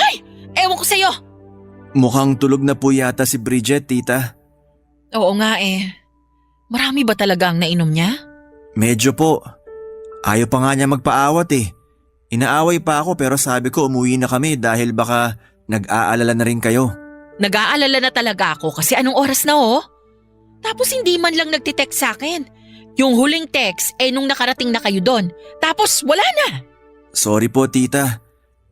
Ay! Ewan ko sa'yo! Mukhang tulog na po yata si Bridget, tita. Oo nga eh. Marami ba talaga ang nainom niya? Medyo po. Ayaw pa nga niya magpaawat eh. Inaaway pa ako pero sabi ko umuwi na kami dahil baka nag-aalala na rin kayo. Nag-aalala na talaga ako kasi anong oras na oh? Tapos hindi man lang nagtitext sa akin. Yung huling text nung nakarating na kayo doon. Tapos wala na. Sorry po tita.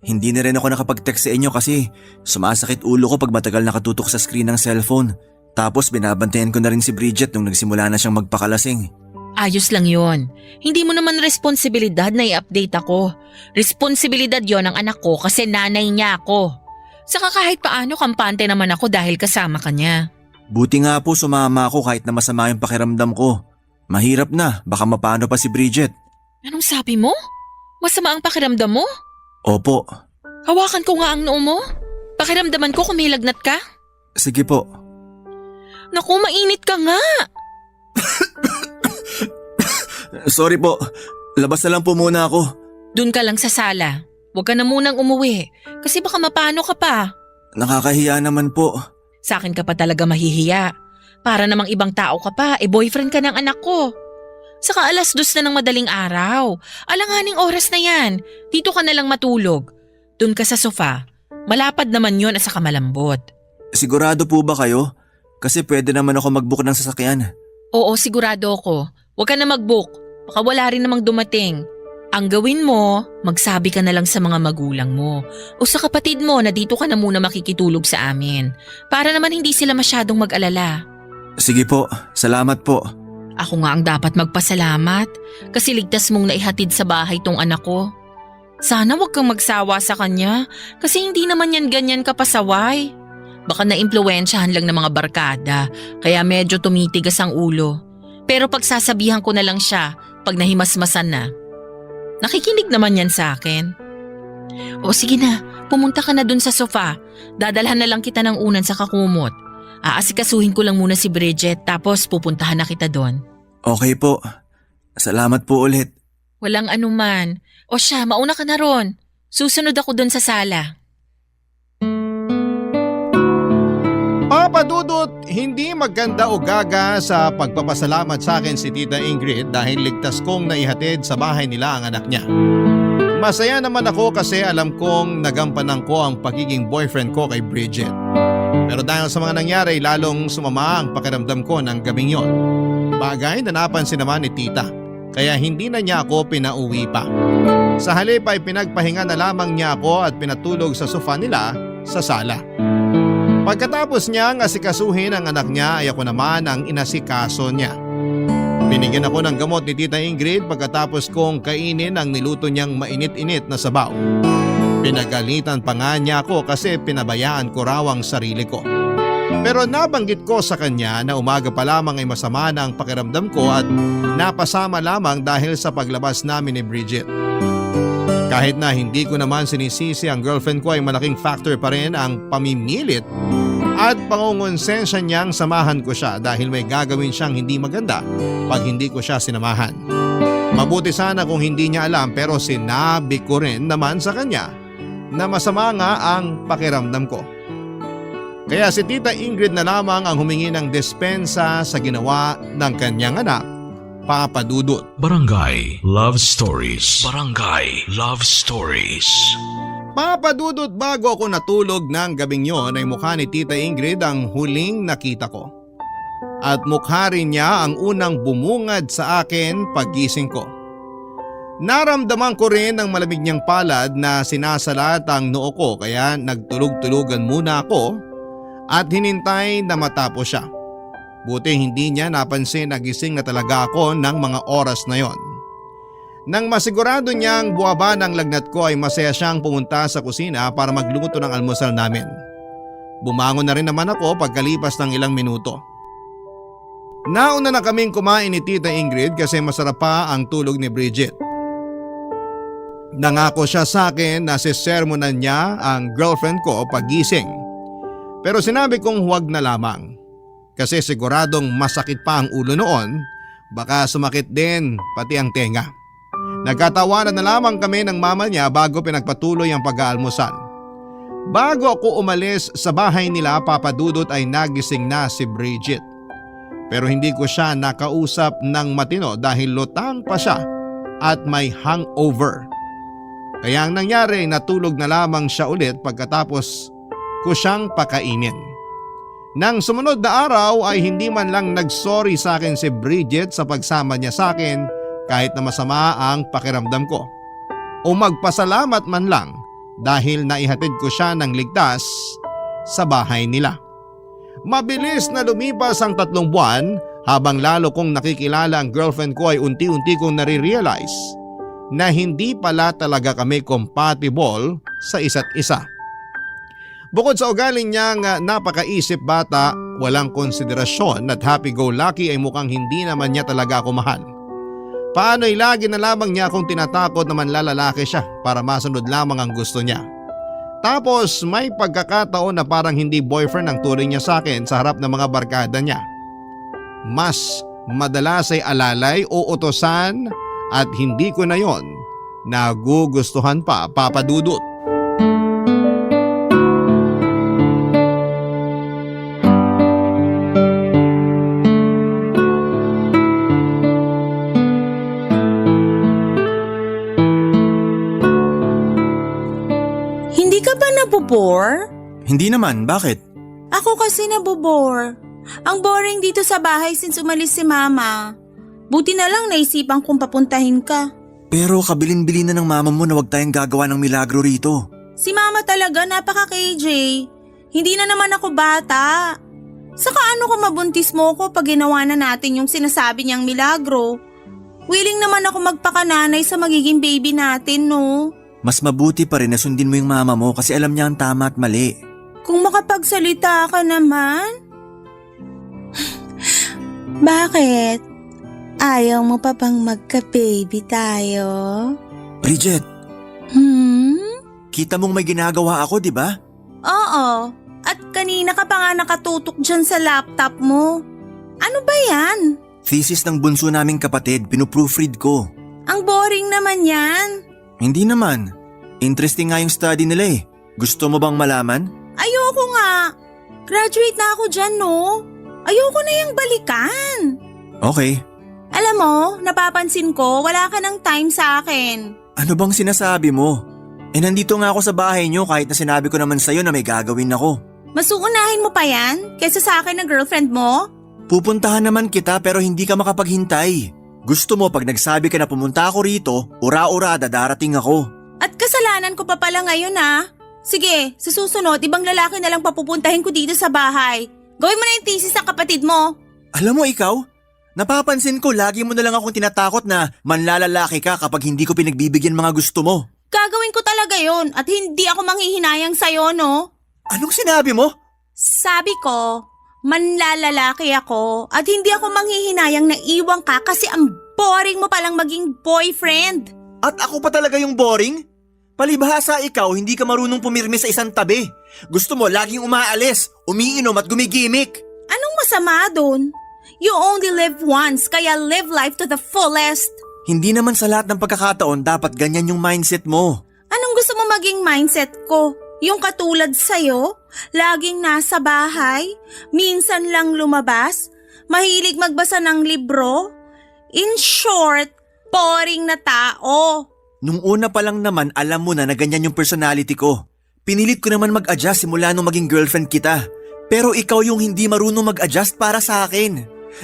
Hindi na rin ako nakapag-text sa inyo kasi sumasakit ulo ko pag matagal nakatutok sa screen ng cellphone. Tapos binabantayan ko na rin si Bridget nung nagsimula na siyang magpakalasing. Ayos lang yon. Hindi mo naman responsibilidad na i-update ako. Responsibilidad yon ng anak ko kasi nanay niya ako. Saka kahit paano kampante naman ako dahil kasama ka niya. Buti nga po sumama ako kahit na masama yung pakiramdam ko. Mahirap na, baka mapano pa si Bridget. Anong sabi mo? Masama ang pakiramdam mo? Opo. Hawakan ko nga ang noo mo. Pakiramdaman ko kung may lagnat ka. Sige po. Naku, mainit ka nga. Sorry po, labas na lang po muna ako. Doon ka lang sa sala. Huwag ka na munang umuwi kasi baka mapano ka pa. Nakakahiya naman po. Sa akin ka pa talaga mahihiya. Para namang ibang tao ka pa, boyfriend ka ng anak ko. Saka 2:00 na ng madaling araw. Alanganing oras na yan. Dito ka na lang matulog. Doon ka sa sofa. Malapad naman yun at saka malambot. Sigurado po ba kayo? Kasi pwede naman ako mag-book ng sasakyan. Oo, sigurado ako. Huwag ka na mag-book. Baka wala rin namang dumating. Ang gawin mo, magsabi ka na lang sa mga magulang mo o sa kapatid mo na dito ka na muna makikitulog sa amin para naman hindi sila masyadong mag-alala. Sige po, salamat po. Ako nga ang dapat magpasalamat kasi ligtas mong naihatid sa bahay tong anak ko. Sana wag kang magsawa sa kanya kasi hindi naman yan ganyan kapasaway. Baka naimpluwensyahan lang ng mga barkada kaya medyo tumitigas ang ulo. Pero pagsasabihan ko na lang siya pag nahimasmasan na. Nakikinig naman yan sa akin. O sige na, pumunta ka na dun sa sofa. Dadalhan na lang kita ng unan sa kakumot. Aasikasuhin ko lang muna si Bridget tapos pupuntahan na kita doon. Okay po. Salamat po ulit. Walang anuman. O siya, mauna ka na ron. Susunod ako doon sa sala. Papa Dudut, hindi maganda o gaga sa pagpapasalamat sa akin si Tita Ingrid dahil ligtas kong naihatid sa bahay nila ang anak niya. Masaya naman ako kasi alam kong nagampanan ko ang pagiging boyfriend ko kay Bridget. Pero dahil sa mga nangyari, lalong sumama ang pakiramdam ko ng gabing yon. Bagay na napansin naman ni Tita, kaya hindi na niya ako pinauwi pa. Sa halip ay pinagpahinga na lamang niya ako at pinatulog sa sofa nila sa sala. Pagkatapos niyang asikasuhin ang anak niya ay ako naman ang inasikaso niya. Binigyan ako ng gamot ni Tita Ingrid pagkatapos kong kainin ang niluto niyang mainit-init na sabaw. Pinagalitan pa nga niya ako kasi pinabayaan ko raw ang sarili ko. Pero nabanggit ko sa kanya na umaga pa lamang ay masama na ang pakiramdam ko at napasama lamang dahil sa paglabas namin ni Bridget. Kahit na hindi ko naman sinisisi ang girlfriend ko ay malaking factor pa rin ang pamimilit at pangungonsensya niyang samahan ko siya dahil may gagawin siyang hindi maganda pag hindi ko siya sinamahan. Mabuti sana kung hindi niya alam pero sinabi ko rin naman sa kanya na masama nga ang pakiramdam ko. Kaya si Tita Ingrid na lamang ang humingi ng dispensa sa ginawa ng kanyang anak, Papa Dudut. Barangay Love Stories. Barangay Love Stories. Papa Dudut, bago ako natulog ng gabing yon ay mukha ni Tita Ingrid ang huling nakita ko. At mukha rin niya ang unang bumungad sa akin paggising ko. Naramdaman ko rin ang malamig niyang palad na sinasalat ang noo ko kaya nagtulog-tulugan muna ako at hinintay na matapos siya. Buti hindi niya napansin na gising na talaga ako ng mga oras na yon. Nang masigurado niyang buwaba ng lagnat ko ay masaya siyang pumunta sa kusina para magluto ng almusal namin. Bumangon na rin naman ako pagkalipas ng ilang minuto. Nauna na kaming kumain ni Tita Ingrid kasi masarap pa ang tulog ni Bridget. Nangako siya sa akin na sisermonan niya ang girlfriend ko pagising. Pero sinabi kong huwag na lamang. Kasi siguradong masakit pa ang ulo noon, baka sumakit din pati ang tenga. Nagkatawanan na lamang kami ng mama niya bago pinagpatuloy ang pag-aalmusal. Bago ako umalis sa bahay nila, Papa Dudut, ay nagising na si Bridget. Pero hindi ko siya nakausap ng matino dahil lutang pa siya at may hangover. Kaya ang nangyari, natulog na lamang siya ulit pagkatapos ko siyang pakainin. Nang sumunod na araw ay hindi man lang nagsorry sa akin si Bridget sa pagsama niya sa akin kahit na masama ang pakiramdam ko. O magpasalamat man lang dahil naihatid ko siya ng ligtas sa bahay nila. Mabilis na lumipas ang 3 buwan habang lalo kong nakikilala ang girlfriend ko ay unti-unti kong nare-realize na hindi pala talaga kami compatible sa isa't isa. Bukod sa ugaling niyang napakaisip bata, walang konsiderasyon at happy-go-lucky ay mukhang hindi naman niya talaga ako mahal. Paano'y lagi na lamang niya akong tinatakot na manlalalaki siya para masunod lamang ang gusto niya. Tapos may pagkakataon na parang hindi boyfriend ang turing niya sa akin sa harap ng mga barkada niya. Mas madalas ay alalay o utosan at hindi ko na yon nagugustuhan pa, Papa Dudut. nabobore? Hindi naman, bakit? Ako kasi nabobore. Ang boring dito sa bahay since umalis si Mama. Buti na lang naisipan kong papuntahin ka. Pero kabilin-bilin na ng mama mo na huwag tayong gagawa ng milagro rito. Si Mama talaga napaka-KJ. Hindi na naman ako bata. Saka ano kung mabuntis mo ko pag ginawa na natin yung sinasabi niyang milagro? Willing naman ako magpakananay sa magiging baby natin, no? Mas mabuti pa rin na sundin mo yung mama mo kasi alam niya ang tama at mali. Kung makapagsalita ka naman. Bakit? Ayaw mo pa bang magka-baby tayo? Bridget, kita mong may ginagawa ako, di ba? Oo. At kanina ka pa nga nakatutok dyan sa laptop mo. Ano ba yan? Thesis ng bunso naming kapatid, pinuproofread ko. Ang boring naman yan. Hindi naman. Interesting nga yung study nila eh. Gusto mo bang malaman? Ayoko nga. Graduate na ako dyan, no? Ayoko na yung balikan. Okay. Alam mo, napapansin ko, wala ka ng time sa akin. Ano bang sinasabi mo? Nandito nga ako sa bahay niyo kahit na sinabi ko naman sa'yo na may gagawin ako. Mas uunahin mo pa yan kaysa sa akin na girlfriend mo? Pupuntahan naman kita pero hindi ka makapaghintay. Gusto mo pag nagsabi ka na pumunta ako rito, ura-ura darating ako. At kasalanan ko pa pala ngayon ah. Sige, sa susunod, ibang lalaki na lang papupuntahin ko dito sa bahay. Gawin mo na yung thesis ng kapatid mo. Alam mo ikaw, napapansin ko lagi mo na lang akong tinatakot na manlalalaki ka kapag hindi ko pinagbibigyan mga gusto mo. Gagawin ko talaga yon at hindi ako manghihinayang sa'yo, no? Anong sinabi mo? Sabi ko, manlalalaki ako at hindi ako manghihinayang na iwan ka kasi ang boring mo palang maging boyfriend. At ako pa talaga yung boring? Palibhasa ikaw, hindi ka marunong pumirmi sa isang tabi. Gusto mo laging umaalis, umiinom at gumigimik. Anong masama dun? You only live once, kaya live life to the fullest. Hindi naman sa lahat ng pagkakataon dapat ganyan yung mindset mo. Anong gusto mo maging mindset ko? Yung katulad sa'yo? Laging nasa bahay? Minsan lang lumabas? Mahilig magbasa ng libro? In short, boring na tao. Nung una pa lang naman alam mo na ganyan yung personality ko. Pinilit ko naman mag-adjust simula nung maging girlfriend kita. Pero ikaw yung hindi marunong mag-adjust para sa akin.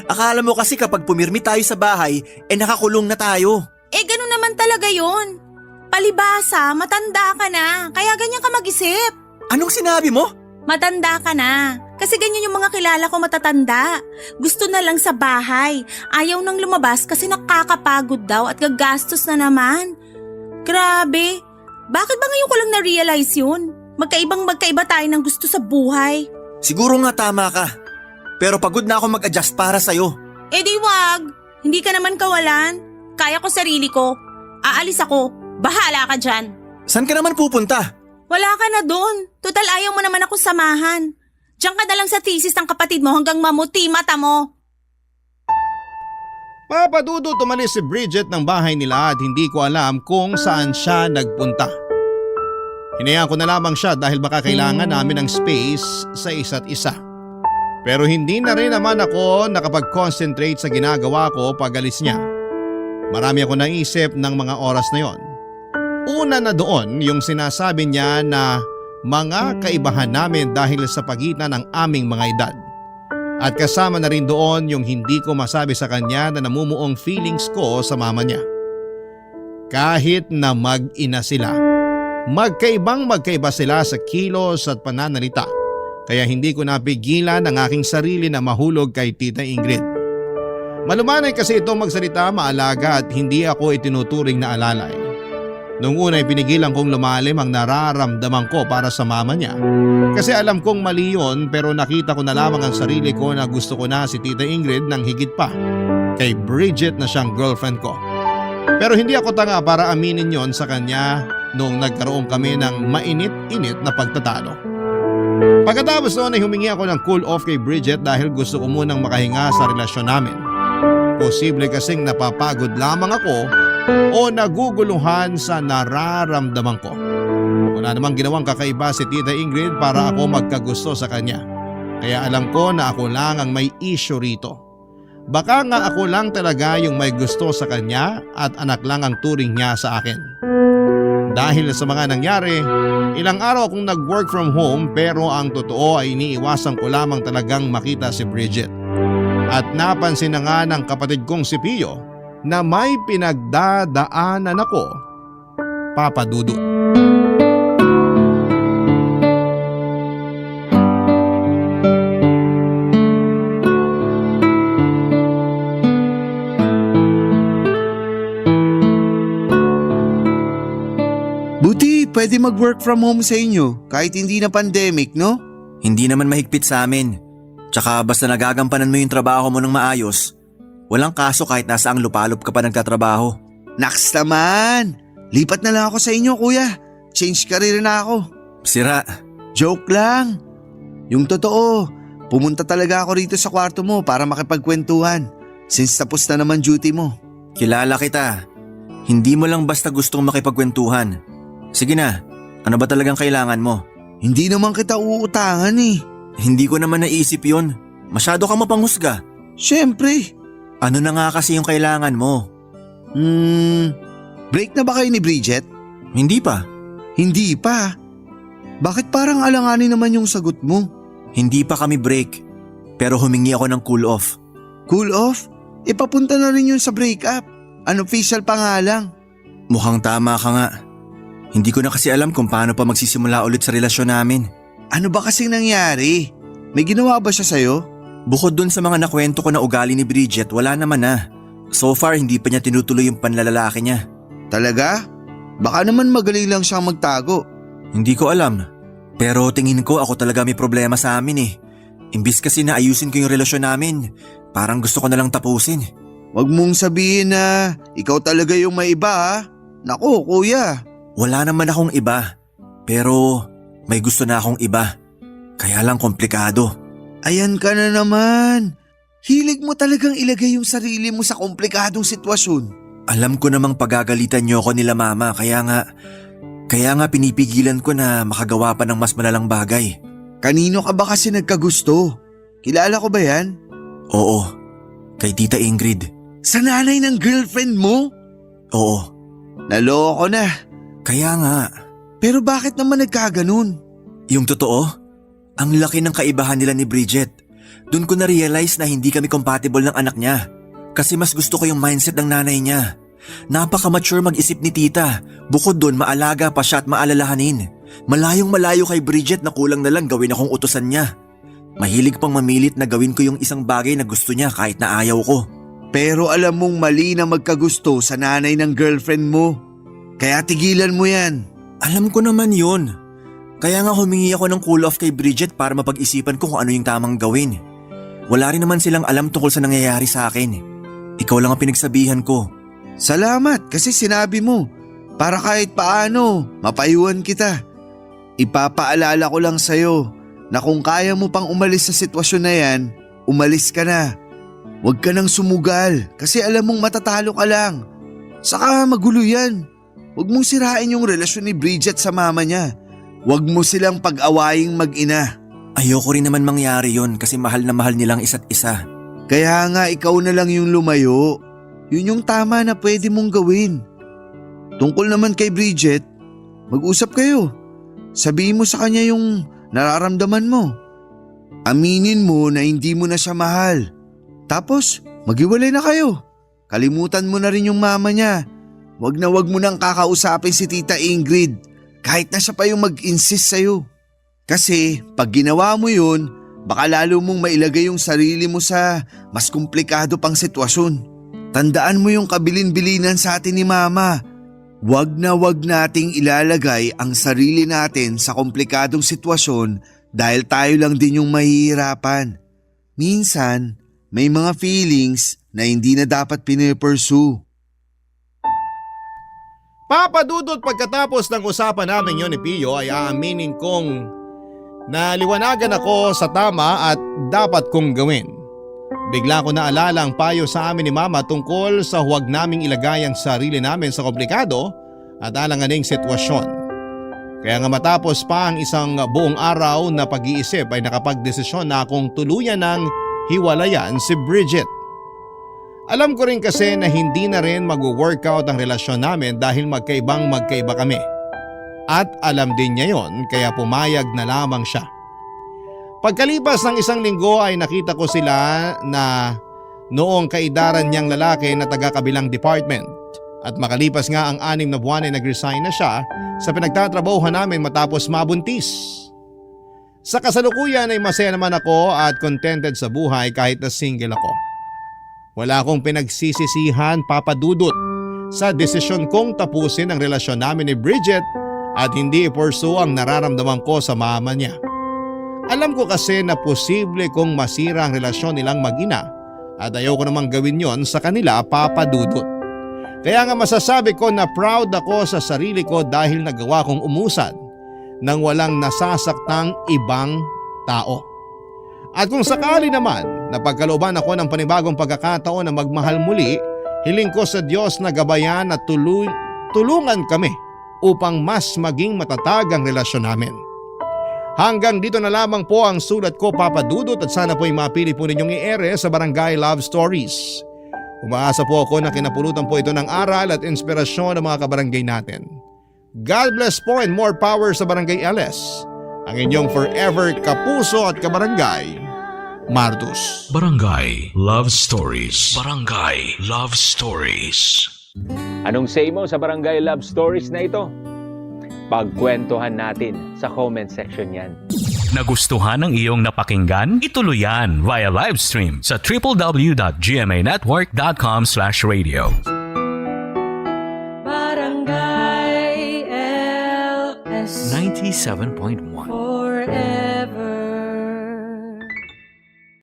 Akala mo kasi kapag pumirmi tayo sa bahay, nakakulong na tayo. Ganun naman talaga yun. Palibasa, matanda ka na, kaya ganyan ka mag-isip. Anong sinabi mo? Matanda ka na, kasi ganyan yung mga kilala ko matatanda. Gusto na lang sa bahay, ayaw nang lumabas kasi nakakapagod daw at gagastos na naman. Grabe, bakit ba ngayon ko lang na-realize yun? Magkaiba tayo ng gusto sa buhay. Siguro nga tama ka. Pero pagod na ako mag-adjust para sa'yo. Di wag, hindi ka naman kawalan. Kaya ko sarili ko. Aalis ako, bahala ka dyan. Saan ka naman pupunta? Wala ka na doon. Total ayaw mo naman ako samahan. Diyan ka na lang sa thesis ng kapatid mo hanggang mamuti mata mo. Papadudot umalis si Bridget ng bahay nila at hindi ko alam kung saan siya nagpunta. Hinayaan ko na lamang siya dahil baka kailangan namin ng space sa isa't isa. Pero hindi na rin naman ako nakapag-concentrate sa ginagawa ko pag alis niya. Marami ako naisip ng mga oras na yon. Una na doon yung sinasabi niya na mga kaibahan namin dahil sa pagitan ng aming mga edad. At kasama na rin doon yung hindi ko masabi sa kanya na namumuong feelings ko sa mama niya. Kahit na mag-ina sila, magkaiba sila sa kilos at pananalita. Kaya hindi ko napigilan ang aking sarili na mahulog kay Tita Ingrid. Malumanay kasi itong magsalita, maalaga at hindi ako itinuturing na alalay. Noong una ay pinigilan kong lumalim ang nararamdaman ko para sa mama niya. Kasi alam kong mali yun pero nakita ko na lamang ang sarili ko na gusto ko na si Tita Ingrid ng higit pa kay Bridget na siyang girlfriend ko. Pero hindi ako tanga para aminin yon sa kanya noong nagkaroon kami ng mainit-init na pagtatalo. Pagkatapos noon ay humingi ako ng cool off kay Bridget dahil gusto ko munang makahinga sa relasyon namin. Posible kasing napapagod lamang ako o naguguluhan sa nararamdaman ko. Wala namang ginawang kakaiba si Tita Ingrid para ako magkagusto sa kanya. Kaya alam ko na ako lang ang may issue rito. Baka nga ako lang talaga yung may gusto sa kanya at anak lang ang turing niya sa akin. Dahil sa mga nangyari, Ilang araw akong nag-work from home pero ang totoo ay iniiwasan ko lamang talagang makita si Bridget. At napansin na nga ng kapatid kong si Pio na may pinagdadaanan ako, Papa Dudut. Buti pwede mag-work from home sa inyo kahit hindi na pandemic, no? Hindi naman mahigpit sa amin. Tsaka basta nagagampanan mo yung trabaho mo ng maayos, walang kaso kahit nasaang lupalop ka pa nagtatrabaho. Naks naman! Lipat na lang ako sa inyo, kuya. Change career na ako. Sira. Joke lang. Yung totoo, pumunta talaga ako rito sa kwarto mo para makipagkwentuhan since tapos na naman duty mo. Kilala kita. Hindi mo lang basta gustong makipagkwentuhan. Sige na, ano ba talagang kailangan mo? Hindi naman kita uutangan eh. Hindi ko naman naisip yon. Masyado kang mapanghusga. Siyempre. Ano na nga kasi yung kailangan mo? Break na ba kayo ni Bridget? Hindi pa. Hindi pa. Bakit parang alanganin naman yung sagot mo? Hindi pa kami break. Pero humingi ako ng cool off. Cool off? Ipapunta na rin yun sa breakup. Unofficial pa nga lang. Mukhang tama ka nga. Hindi ko na kasi alam kung paano pa magsisimula ulit sa relasyon namin. Ano ba kasing nangyari? May ginawa ba siya sa'yo? Bukod dun sa mga nakwento ko na ugali ni Bridget, wala naman na. So far, hindi pa niya tinutuloy yung panlalalaki niya. Talaga? Baka naman magaling lang siyang magtago. Hindi ko alam. Pero tingin ko ako talaga may problema sa amin eh. Imbis kasi na ayusin ko yung relasyon namin, parang gusto ko na lang tapusin. Wag mong sabihin na ikaw talaga yung may iba ha. Naku, kuya. Wala naman akong iba. Pero may gusto na akong iba. Kaya lang komplikado. Ayan ka na naman. Hilig mo talagang ilagay yung sarili mo sa komplikadong sitwasyon. Alam ko namang pagagalitan niyo ako nila mama, kaya nga pinipigilan ko na makagawa pa ng mas malalang bagay. Kanino ka ba kasi nagkagusto? Kilala ko ba yan? Oo, kay Tita Ingrid. Sa nanay ng girlfriend mo? Oo. Naloko na. Kaya nga. Pero bakit naman nagkaganon? Yung totoo, ang laki ng kaibahan nila ni Bridget. Doon ko na-realize na hindi kami compatible ng anak niya. Kasi mas gusto ko yung mindset ng nanay niya. Napaka-mature mag-isip ni tita. Bukod doon, maalaga pa siya at maalalahanin. Malayong malayo kay Bridget na kulang na lang gawin akong utusan niya. Mahilig pang mamilit na gawin ko yung isang bagay na gusto niya kahit na ayaw ko. Pero alam mong mali na magkagusto sa nanay ng girlfriend mo. Kaya tigilan mo yan. Alam ko naman yun. Kaya nga humingi ako ng cool off kay Bridget para mapag-isipan ko kung ano yung tamang gawin. Wala rin naman silang alam tungkol sa nangyayari sa akin. Ikaw lang ang pinagsabihan ko. Salamat kasi sinabi mo. Para kahit paano, mapayuhan kita. Ipapaalala ko lang sa'yo na kung kaya mo pang umalis sa sitwasyon na yan, umalis ka na. Huwag ka nang sumugal kasi alam mong matatalo ka lang. Saka magulo yan. Huwag mong sirain yung relasyon ni Bridget sa mama niya. Huwag mo silang pag-awaying mag-ina. Ayoko rin naman mangyari yon kasi mahal na mahal nilang isa't isa. Kaya nga ikaw na lang yung lumayo. Yun yung tama na pwede mong gawin. Tungkol naman kay Bridget, mag-usap kayo. Sabihin mo sa kanya yung nararamdaman mo. Aminin mo na hindi mo na siya mahal. Tapos maghiwalay na kayo. Kalimutan mo na rin yung mama niya. Wag mo nang kakausapin si Tita Ingrid kahit na siya pa yung mag-insist sa'yo. Kasi pag ginawa mo yun, baka lalo mong mailagay yung sarili mo sa mas komplikado pang sitwasyon. Tandaan mo yung kabilin-bilinan sa atin ni Mama. Wag nating ilalagay ang sarili natin sa komplikadong sitwasyon dahil tayo lang din yung mahihirapan. Minsan, may mga feelings na hindi na dapat pinipursue. Papa Dudut, pagkatapos ng usapan namin yon ni Pio ay aaminin kong naliwanagan ako sa tama at dapat kong gawin. Bigla ko naalala ang payo sa amin ni Mama tungkol sa huwag naming ilagay ang sarili namin sa komplikado at alanganing sitwasyon. Kaya nga matapos pa ang isang buong araw na pag-iisip ay nakapagdesisyon na akong tuluyan ng hiwalayan si Bridget. Alam ko rin kasi na hindi na rin mag-workout ang relasyon namin dahil magkaiba kami. At alam din niya yon kaya pumayag na lamang siya. Pagkalipas ng 1 linggo ay nakita ko sila na noong kaidaran niyang lalaki na taga-kabilang department. At makalipas nga ang 6 na buwan ay nag-resign na siya sa pinagtatrabahuhan namin matapos mabuntis. Sa kasalukuyan ay masaya naman ako at contented sa buhay kahit na single ako. Wala akong pinagsisisihan, Papa Dudut, sa desisyon kong tapusin ang relasyon namin ni Bridget at hindi i-pursue ang nararamdaman ko sa mama niya. Alam ko kasi na posible kong masira ang relasyon nilang mag-ina at ayoko namang gawin yon sa kanila, Papa Dudut. Kaya nga masasabi ko na proud ako sa sarili ko dahil nagawa kong umusad nang walang nasasaktang ibang tao. At kung sakali naman na pagkalooban ako ng panibagong pagkakataon na magmahal muli, hiling ko sa Diyos na gabayan at tulungan kami upang mas maging matatag ang relasyon namin. Hanggang dito na lamang po ang sulat ko, Papa Dudut, at sana po ay mapili po ninyong i-ere sa Barangay Love Stories. Umaasa po ako na kinapulutan po ito ng aral at inspirasyon ng mga kabarangay natin. God bless po and more power sa Barangay LS. Ang inyong forever kapuso at kabarangay, Martus. Barangay Love Stories. Barangay Love Stories. Anong say mo sa Barangay Love Stories na ito? Pagkwentuhan natin sa comment section yan. Nagustuhan ng iyong napakinggan? Ituloy yan via live stream sa www.gmanetwork.com/radio. Barangay LS 97.1 forever.